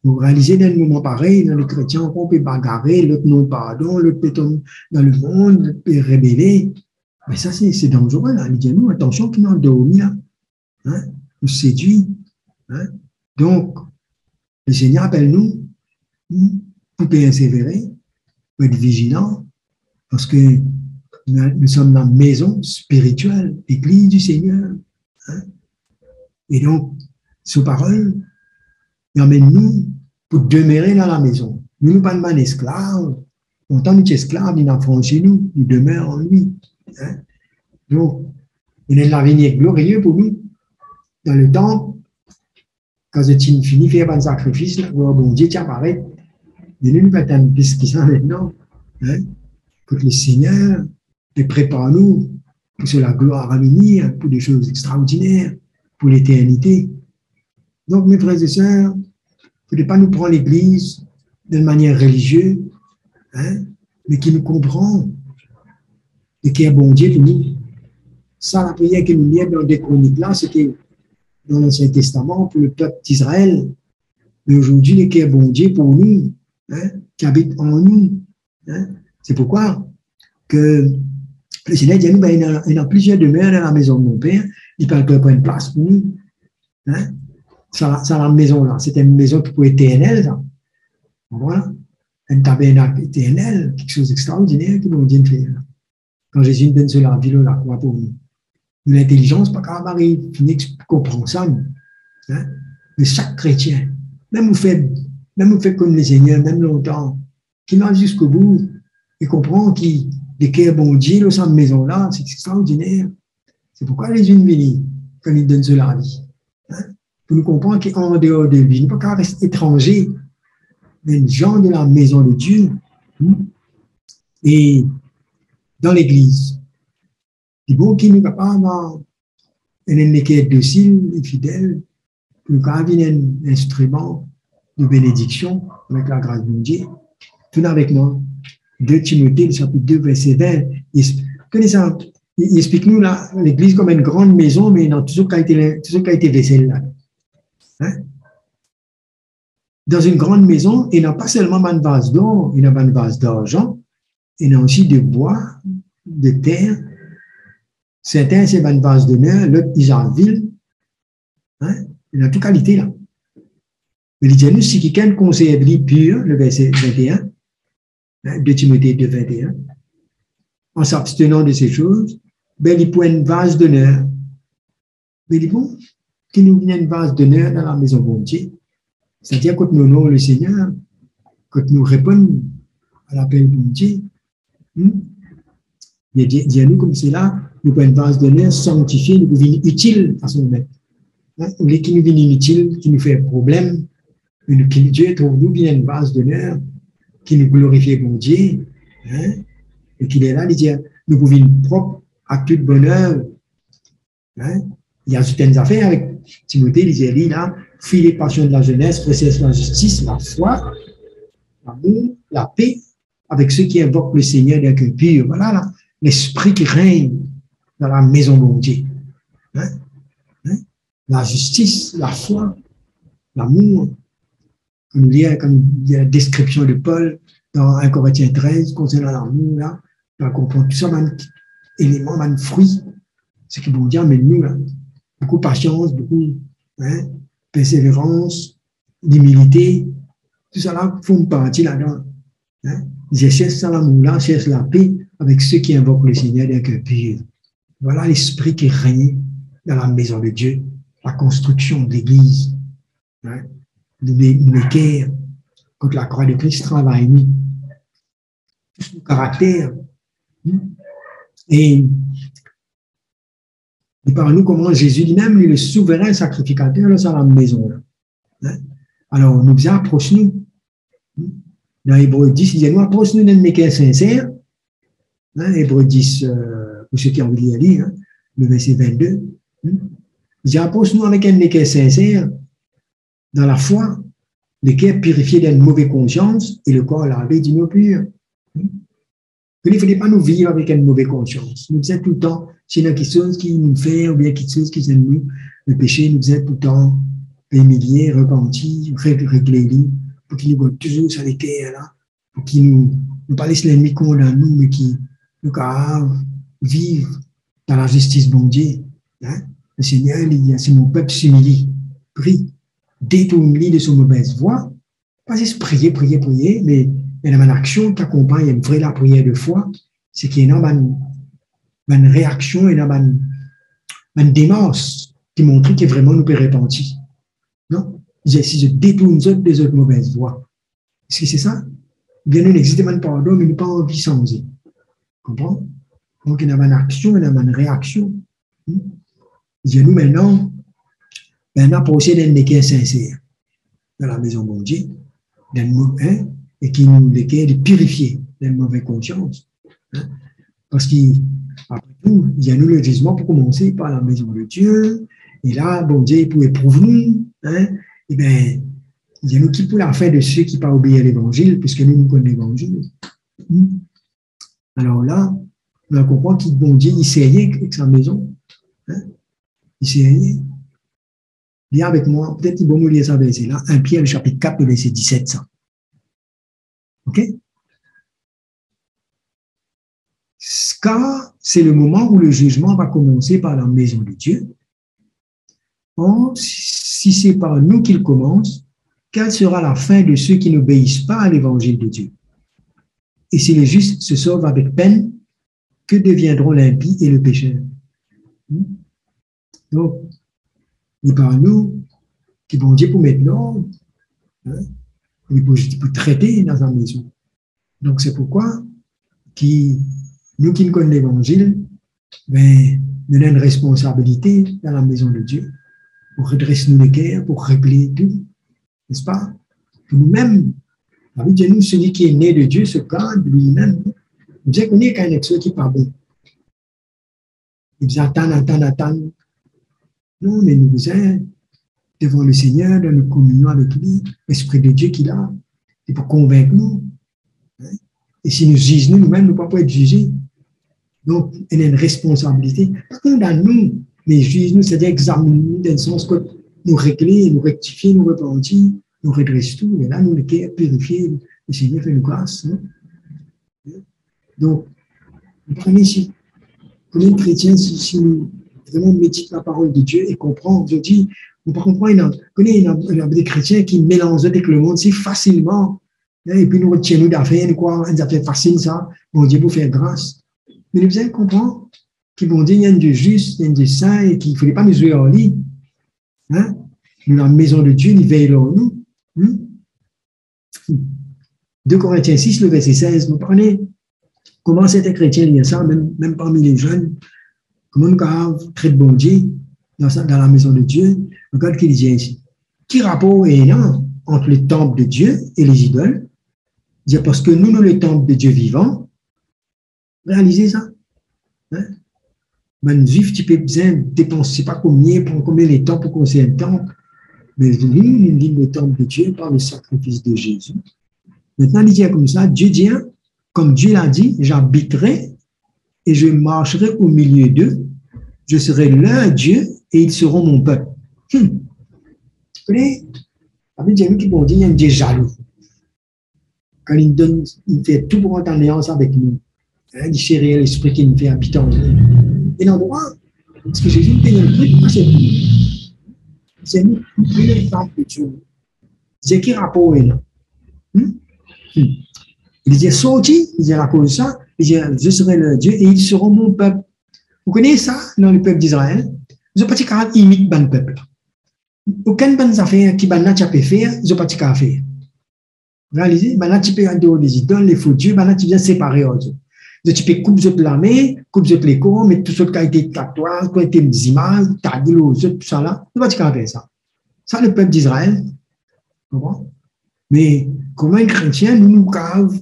Vous réalisez dans un moment pareil, dans les chrétiens, on peut bagarrer, l'autre non pardon, l'autre peut tomber dans le monde, l'autre peut rébeller. Mais ça, c'est dangereux, là. Il dit, nous, attention, qui nous endormi, là. Hein? Nous séduit. Hein? Donc, le Seigneur appelle nous pour persévérer, pour être vigilants, parce que nous sommes dans la maison spirituelle, l'église du Seigneur. Hein? Et donc, sous parole, il emmène nous pour demeurer dans la maison. Nous ne sommes pas des esclaves. En tant qu'esclaves, il n'a franchi nous, nous demeurons en lui. Hein? Donc, il est l'avenir glorieux pour nous. Dans le temps, quand c'est fini de faire un sacrifice, bon Dieu, tiens, pareil. Il nous pas un bis qui sont maintenant. Hein? Que le Seigneur prépare nous pour la gloire à venir, pour des choses extraordinaires, pour l'éternité. Donc, mes frères et sœurs, il ne faut pas nous prendre l'Église d'une manière religieuse, hein, mais qui nous comprend et qui est bon Dieu pour nous. Ça, la prière que nous lions dans des chroniques là, c'était dans l'Ancien Testament pour le peuple d'Israël. Mais aujourd'hui, le qui est bon Dieu pour nous, hein, qui habite en nous. Hein. C'est pourquoi que le Seigneur dit à nous, ben, il y a plusieurs demeures dans la maison de mon Père, il peut prendre une place pour nous. Hein. Ça, la maison là, c'était une maison qui peut être éternelle, ça. Voilà. Un tabernacle éternel, quelque chose d'extraordinaire que nous Dieu fait. Quand Jésus nous donne cela, dit-le la croix pour nous. L'intelligence, pas qu'à Marie, finit comprendre ça. Hein? De chaque chrétien. Même vous faites comme le Seigneur, même longtemps, qui va jusqu'au bout et comprend qu'il est bon Dieu dans cette maison-là, c'est extraordinaire. C'est pourquoi les unes viennent quand ils donnent cela la vie. Hein? Pour nous comprendre qu'en dehors de lui, il ne peut pas rester étranger, mais gens de la maison de Dieu. Et dans l'Église, il faut qu'il nous capable d'être docile et fidèle, pour nous capable un instrument de bénédiction avec la grâce de Dieu. Tout avec moi, 2 Timothée, chapitre 2, verset 20. Il explique nous l'Église comme une grande maison, mais dans tout ce qui a été vaisselle là. Hein? Dans une grande maison, il n'y a pas seulement une vase d'or, il y a une vase d'argent, il y a aussi de bois, de terre. Certains, c'est une vase d'honneur, l'autre, ils en ville. Hein? Il y a toute qualité là. Mais il dit nous, si quelqu'un conserve vie pure, le verset 21, hein, 2 Timothée 2, 21, en s'abstenant de ces choses, ben, il prend une vase d'honneur. Mais il dit bon, qu'il nous vienne une vase d'honneur dans la maison de Dieu. C'est-à-dire, quand nous honorons le Seigneur, quand nous répondons à l'appel de Dieu, il dit à nous comme cela, nous prenons une vase d'honneur sanctifiée, nous devenons utiles à son maître. Hein? Au lieu qu'il nous vienne inutile, qui nous fait problème, Dieu trouve nous bien une base d'honneur qui nous glorifie bon Dieu, hein, et qu'il est là, il dit, nous pouvons une propre acte de bonheur. Hein. Il y a certaines affaires avec Timothée, il dit là, fuis les passions de la jeunesse, recherche la justice, la foi, l'amour, la paix, avec ceux qui invoquent le Seigneur d'un cœur pur. Voilà l'esprit qui règne dans la maison de mon Dieu. Hein. Hein. La justice, la foi, l'amour. Comme il y a la description de Paul dans 1 Corinthiens 13 concernant l'amour, là, on comprend tout ça, man, élément, man, fruit. Ce qui vont dire, mais nous, là, beaucoup de patience, beaucoup persévérance, d'humilité, tout ça là font partie là-dedans. Hein? Je cherche ça l'amour-là, cherche la paix avec ceux qui invoquent le Seigneur d'un cœur pur. Voilà l'esprit qui règne dans la maison de Dieu, la construction de l'Église. Hein? L'équerre, quand la croix de Christ travaille, tout son caractère. Et il parle nous comment Jésus lui-même, lui, le souverain sacrificateur, là, dans la maison. Hein? Alors, nous approchons-nous. Dans Hébreu 10, il dit, nous approchons-nous d'un équerre sincère. Hein? Hébreu 10, pour ceux qui ont envie de lire, hein? Le verset 22. Il dit, approchons-nous avec un équerre sincère, dans la foi, l'équerre purifié d'une mauvaise conscience et le corps lavé d'une eau pure. Il ne fallait pas nous vivre avec une mauvaise conscience. Nous faisons tout le temps, s'il y a quelque chose qui nous fait, ou bien quelque chose qui est nous, le péché, nous faisons tout le temps humilier, repentir, régler, pour qu'il nous voit toujours sur l'équerre là, pour qu'il nous pas laisse l'ennemi condamner nous, mais qu'il nous vivre dans la justice bon Dieu. Hein? Le Seigneur, il dit, si mon peuple s'humilie, prie, détourne-lui de son mauvaise voie, pas juste prier, mais il y a une action qui accompagne une vraie la prière de foi, c'est qu'il y a une réaction, il y a une démarche qui montre que vraiment nous peut repentir. Non? Si je détourne des autres mauvaises voies. Est-ce que c'est ça? Bien, nous n'existe pas de pardon, mais nous pas envie de changer. Comprends? Donc, il y a une action, il y a une réaction. Nous, maintenant, procéder d'un équerre sincère dans la maison de Dieu, et qui nous l'équerre de purifier d'une mauvaise conscience. Hein? Parce qu'après tout, il y a nous le jugement pour commencer par la maison de Dieu, et là, bon Dieu, pour éprouver nous, hein? Et bien, il y a nous qui pour la fin de ceux qui n'ont pas obéi à l'évangile, puisque nous connaissons l'évangile. Alors là, on comprend qu'il bon Dieu, il sait rien avec sa maison. Hein? Il sait rien. Viens avec moi, peut-être qu'il va nous lire ça verset là, 1 Pierre, le chapitre 4, le verset 17, ça. OK? Car c'est le moment où le jugement va commencer par la maison de Dieu. Or, si c'est par nous qu'il commence, quelle sera la fin de ceux qui n'obéissent pas à l'évangile de Dieu? Et si les justes se sauvent avec peine, que deviendront l'impie et le pécheur? Donc, il parle nous, qui bon Dieu pour mettre l'ordre, hein, pour traiter dans la maison. Donc, c'est pourquoi nous qui connaissons l'Évangile, ben, nous avons une responsabilité dans la maison de Dieu pour redresser nos cœurs, pour régler tout, n'est-ce pas? Pour nous-mêmes, avec Dieu, nous, celui qui est né de Dieu se garde lui-même. Nous savons qu'on est quand même ceux qui parlent bon. Ils attendent. Non, mais nous sommes devant le Seigneur, dans notre communion avec lui, l'Esprit de Dieu qu'il a, et pour convaincre nous. Hein? Et si nous jugeons nous-mêmes, nous ne pouvons pas être jugés. Donc, il y a une responsabilité. Par contre, dans nous, les juges, nous, c'est-à-dire examiner nous dans le sens que nous régler, nous rectifier, nous repentir, nous redresser tout. Et là, nous, les cœurs purifiés, le Seigneur fait une grâce. Hein? Donc, vous prenez ici, pour les chrétiens, si nous vraiment méditons la parole de Dieu et comprenons, je dis, on peut comprendre, il y a des chrétiens qui mélangent avec le monde si facilement, hein, et puis nous retiennent d'affaires, quoi, des affaires faciles, ça, bon Dieu pour faire grâce. Mais nous devons comprendre qu'il bon Dieu, il y a un Dieu juste, il y a un Dieu saint, et qu'il ne fallait pas nous jouer en lit. Hein? Nous, la maison de Dieu, il veille en nous. 2 Corinthiens 6, le verset 16, vous prenez comment c'était chrétien, il y a ça, même parmi les jeunes, comment nous traite bon Dieu dans la maison de Dieu. Regarde ce qu'il dit ici. Quel rapport est là entre le temple de Dieu et les idoles? Il dit parce que nous, le temple de Dieu vivant, réalisez ça. Hein? Ben, juif, tu peux bien dépenser pas combien les temps pour construire un temple. Mais nous, le temple de Dieu par le sacrifice de Jésus. Maintenant, il dit comme ça, Dieu dit, comme Dieu l'a dit, j'habiterai et je marcherai au milieu d'eux. Je serai leur Dieu et ils seront mon peuple. Vous connaissez? Avec Dieu qui bon Dieu, il y a un Dieu jaloux. Quand il fait tout pour entrer en alliance avec nous. Hein, il chérit l'esprit qui nous fait habiter en nous. Et l'endroit, parce que Jésus fait un truc, c'est nous, les femmes de Dieu. C'est qui rapport est là? Il dit sorti, il dit à cause de ça, il dit je serai leur Dieu et ils seront mon peuple. Vous connaissez ça dans le peuple d'Israël? Ils n'ont pas de caractère imite le peuple. Aucune bonne affaire qui n'a pas faire, ils n'ont pas de caractère. Réalisez, maintenant tu peux en dehors des idoles, les faux dieux, maintenant tu viens séparer eux. Tu peux couper l'armée, couper les corps, mettre tout ce qui a été tatouage, qui a été des images, taguer les autres, tout ça là. Ils n'ont pas de caractère ça. Ça, le peuple d'Israël. Mais comment un chrétien, nous cave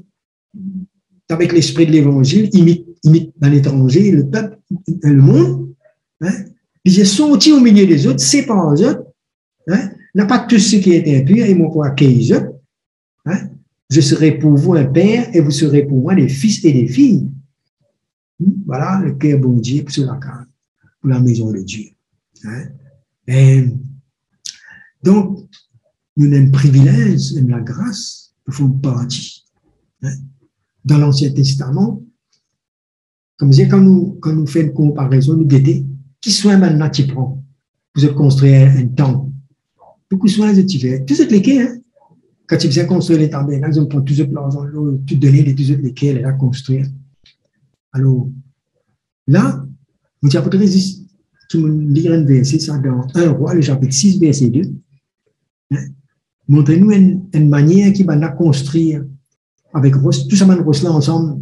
avec l'esprit de l'évangile, imite dans l'étranger, le peuple, le monde, hein? Ils sont sortis au milieu des autres, séparent les autres, hein? N'a pas tout ce qui est impur, et moi pour accueillir eux, hein? Je serai pour vous un père, et vous serez pour moi des fils et des filles. Voilà le cœur bon Dieu pour la case, pour la maison de Dieu. Hein? Et donc, nous avons un privilège et la grâce de faire partie. Hein? Dans l'Ancien Testament, comme je disais, quand nous faisons une comparaison, nous disons, qui soin maintenant tu prends pour construire un temple? Beaucoup de soins tu fais. Tout ce que les hein? Quand tu viens construire les tabernacles, on prend tous les plans, tout donner les tous les quais, là, construire. Alors, là, vous avez tu me lire un verset, ça dans 1 Roi, le chapitre 6, verset 2. Hein? Montrez-nous une manière qui va construire avec Ross, tout ça, man Ross là ensemble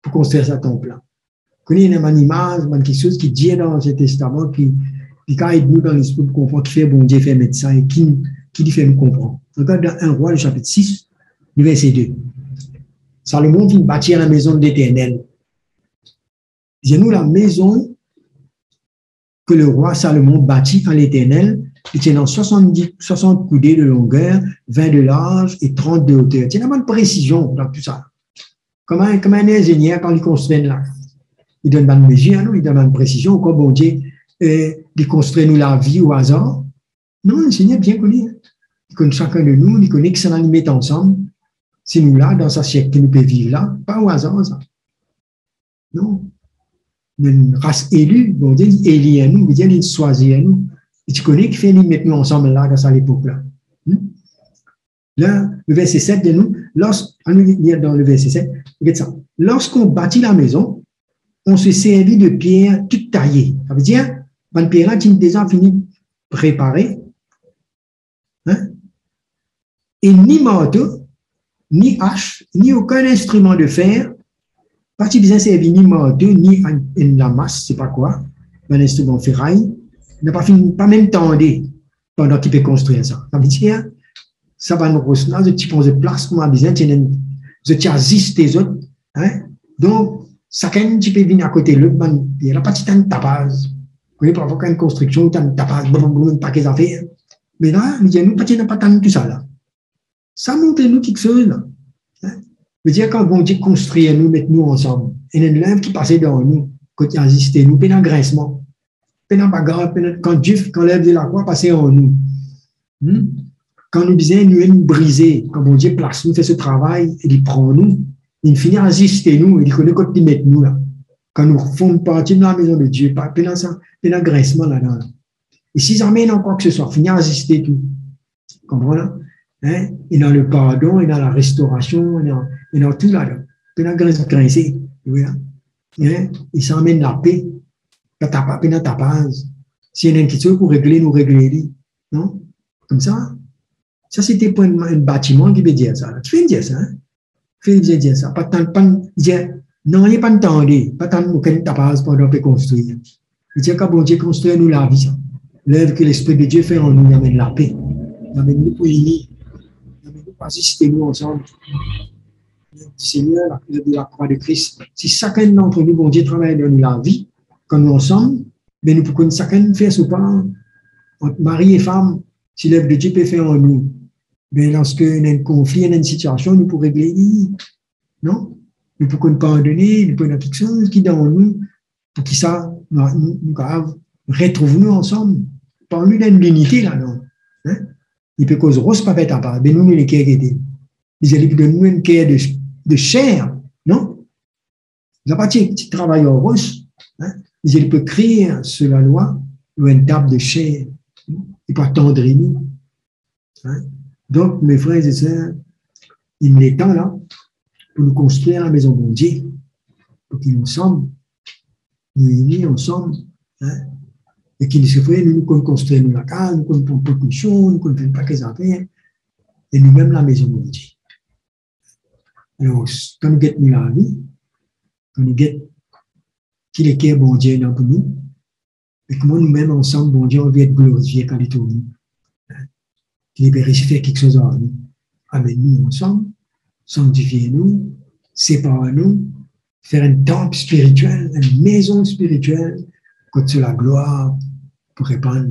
pour construire ce temple-là. Vous connaissez une image, quelque chose qui dit dans ce testament, qui aide nous dans l'esprit pour comprendre, qui fait bon Dieu, fait mettre ça et qui fait nous comprendre. Regarde dans 1 Roi, le chapitre 6, le verset 2. Salomon vient bâtir la maison de l'Éternel. Disons-nous la maison que le roi Salomon bâtit en l'Éternel, il tient dans 60 coudées de longueur, 20 de large et 30 de hauteur. Il y a une précision dans tout ça. Comme un ingénieur, quand il construit là, il donne une mesure, il donne une précision, comme bon Dieu, il construit nous la vie au hasard. Non, le Seigneur bien connu. Il connaît chacun de nous, il connaît que ça nous met ensemble. C'est nous là, dans sa siècle, que nous pouvons vivre là, pas au hasard, ça. Non. Une race élue, bon Dieu, élie à nous, il dit, choisit à nous. Et tu connais qui fait nous mettre nous ensemble là, dans cette époque-là. Là, le verset 7 de nous, on lire dans le verset 7, regarde ça. Lorsqu'on bâtit la maison, on se servit de pierres toutes taillées. Ça veut dire, une pierre là qui est déjà finie, préparée, Hein? Et ni marteau, ni hache, ni aucun instrument de fer, pas si bien servi ni marteau, ni une lamasse, c'est pas quoi, un instrument ferraille, n'a pas fini, pas même tendé pendant qu'il peut construire ça. Ça veut dire, ça va nous recevoir, de type de place, comme on disait, je tiens à tes autres, hein? Donc, chacun qui peut venir à côté de l'autre, il y a la partie de tapage. Vous voyez, parfois, une construction, tu as un tapage, un paquet d'affaires. Mais là, il y a nous, pas tant tout ça, là. Ça montre nous quelque chose, là. Hein? Je veux dire, quand on dit construire nous, mettre nous ensemble, il y a une lèvre qui passait dans nous, quand il a assisté nous, puis dans graissement, puis dans bagarre, quand Dieu, quand l'œuvre de la croix passait en nous. Quand nous disons, nous briser, quand bon Dieu place nous, fait ce travail, et il prend nous, il finit à assister nous, et il connaît quand il met nous là. Quand nous faisons partie de la maison de Dieu, pas dans ça, dans graissement là-dedans. Et si ça mène encore que ce soit, finit à assister tout. Comprenez? Hein? Et dans le pardon, et dans la restauration, et dans tout là-dedans. Puis dans grincer, oui, hein? Et ça amène la paix. Quand tu n'as pas paix dans ta base, s'il y a une question pour régler, nous régler, non? Comme ça. Ça, c'était pour un bâtiment qui veut dire ça. Tu fais dire ça, hein? Tu fais dire ça. Pas tant, non, il n'y a pas de temps, pas tant aucune tapage pour nous construire. Je dis que bon Dieu construit nous la vie. L'œuvre que l'Esprit de Dieu fait en nous, il amène la paix. Il amène nous pour unir. Il amène nous pour assister nous ensemble. Seigneur, l'œuvre de la croix de Christ. Si chacun d'entre nous, bon Dieu, travaille dans la vie, quand nous ensemble, mais nous pouvons chacun faire ce pas entre mari et femme, si l'œuvre de Dieu peut faire en nous. Mais lorsque y a un conflit, il y a une situation, nous pouvons régler, non? Nous pouvons pardonner, nous pouvons faire quelque chose qui est dans nous, pour que ça, nous retrouvons-nous ensemble. Parle-nous d'une unité là-dedans. Hein? Il peut causer rose pas faire part, mais nous, les cœurs qui étaient. Ils allaient donner une cœur de chair, non? Ils n'ont pas de travail en rose. Hein? Ils peuvent créer sur la loi une table de chair. Ils peuvent tendrir nous. Hein? Donc, mes frères et sœurs, il est temps là pour nous construire la maison de Dieu, pour qu'ils ensemble, nous unis ensemble, hein, et qu'ils se fassent, nous construisons la case, nous construisons beaucoup de choses, nous construisons pas que affaires, et nous-mêmes la maison de Dieu. Alors, quand nous guettons la vie, quand nous guettons qu'il est qu'un bon Dieu dans nous, et comment nous-mêmes ensemble, bon Dieu, on veut être glorifié quand il est au nous. Qu'il peut réussir à faire quelque chose en nous. Amène-nous ensemble, sanctifiez-nous, séparez-nous, faire un temple spirituel, une maison spirituelle, comme sur la gloire pour répandre.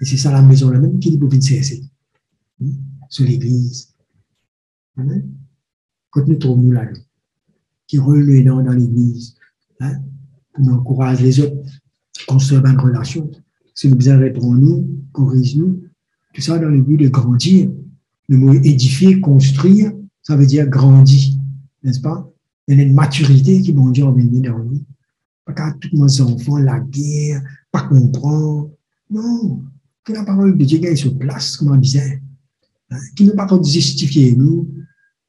Et c'est ça la maison là même qui peut venir cesser. Sur l'église. Quand nous trouvons là, qui roule le nom dans l'église, hein, pour nous encourager les autres, construire une relation. Si nous besoin répondre nous, corrige-nous, tout ça dans le but de grandir. Le mot édifier, construire, ça veut dire grandir, n'est-ce pas? Il y a une maturité qui, bon Dieu, a venir dans nous. Pas qu'à tous nos enfants, la guerre, pas comprendre. Non, que la parole de Dieu gagne sur place, comme on disait. Hein? Qui ne pas justifier nous,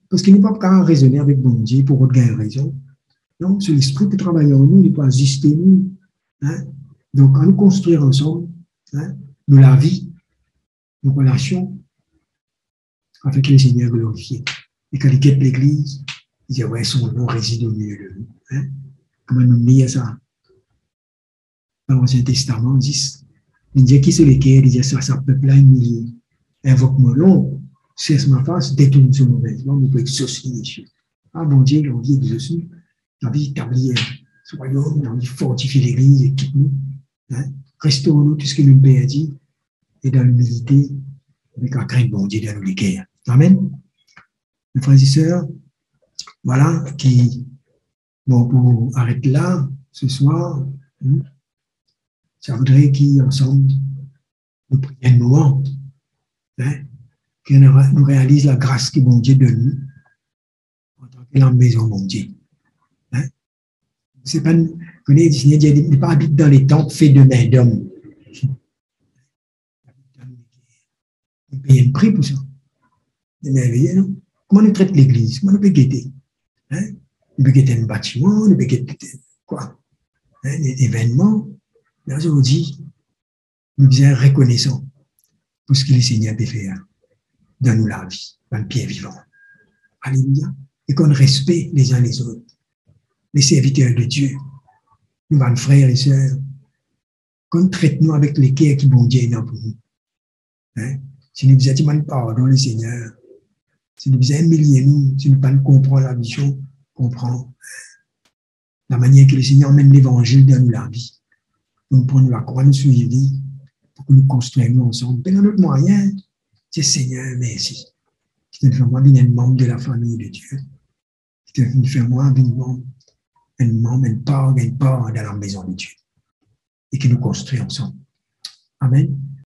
parce qu'il n'est pas qu'à raisonner avec bon Dieu pour gagner raison. Non, c'est l'esprit qui travaille en nous, il peut ajuster nous. Hein? Donc, à nous construire ensemble, hein, nous la vie, nos relations, afin que le Seigneur glorifie. Et quand il quitte l'Église, il dit, ouais, son nom réside au milieu de nous. Hein? Comment nous lire ça? Dans l'Ancien Testament, il dit, qui sont lesquels? Il dit, ça peuple là, il invoque mon nom, cesse ma face, détourne ce mauvais nom, nous pouvons exaucer les cieux. Ah, bon Dieu, on dit exaucer, on dit établir ce royaume, on dit fortifier l'Église et quitte-nous. Hein? Restaurons-nous tout ce que nous perdit et dans l'humilité, avec la crainte de bon Dieu dans nos cœurs. Amen. Mes frères et sœurs, voilà, bon, pour arrêter là, ce soir, ça voudrait qu'ensemble, nous prions un moment, hein, que nous réalisons la grâce que bon Dieu donne nous, en tant que la maison de bon Dieu. Hein. C'est pas, vous connaissez, il n'est pas habité dans les temples faits de main d'homme. Il paye un prix pour ça. C'est merveilleux, non? Comment nous traite l'Église? Comment nous peut guetter? Hein? Nous peut guetter un bâtiment, nous peut guetter quoi? Hein? Des événements. Là, aujourd'hui, nous sommes reconnaissants. pour ce que le Seigneur peut faire dans nous la vie, dans le pied vivant. Alléluia. Et qu'on respecte les uns les autres, les serviteurs de Dieu, nous, nos frères et sœurs, qu'on traite nous avec les cœurs qui bon Dieu est pour nous. Hein? Si nous disons pardon, le Seigneur, si nous disons humilier nous, si nous ne comprenons la vision, comprend la manière que le Seigneur emmène l'évangile dans nous la vie. Nous prenons la croix, nous suivons, pour que nous construisons ensemble. Dans notre moyen, c'est Seigneur, merci. C'est une fois un membre de la famille de Dieu. C'est une fois une part dans la maison de Dieu. Et que nous construisons ensemble. Amen.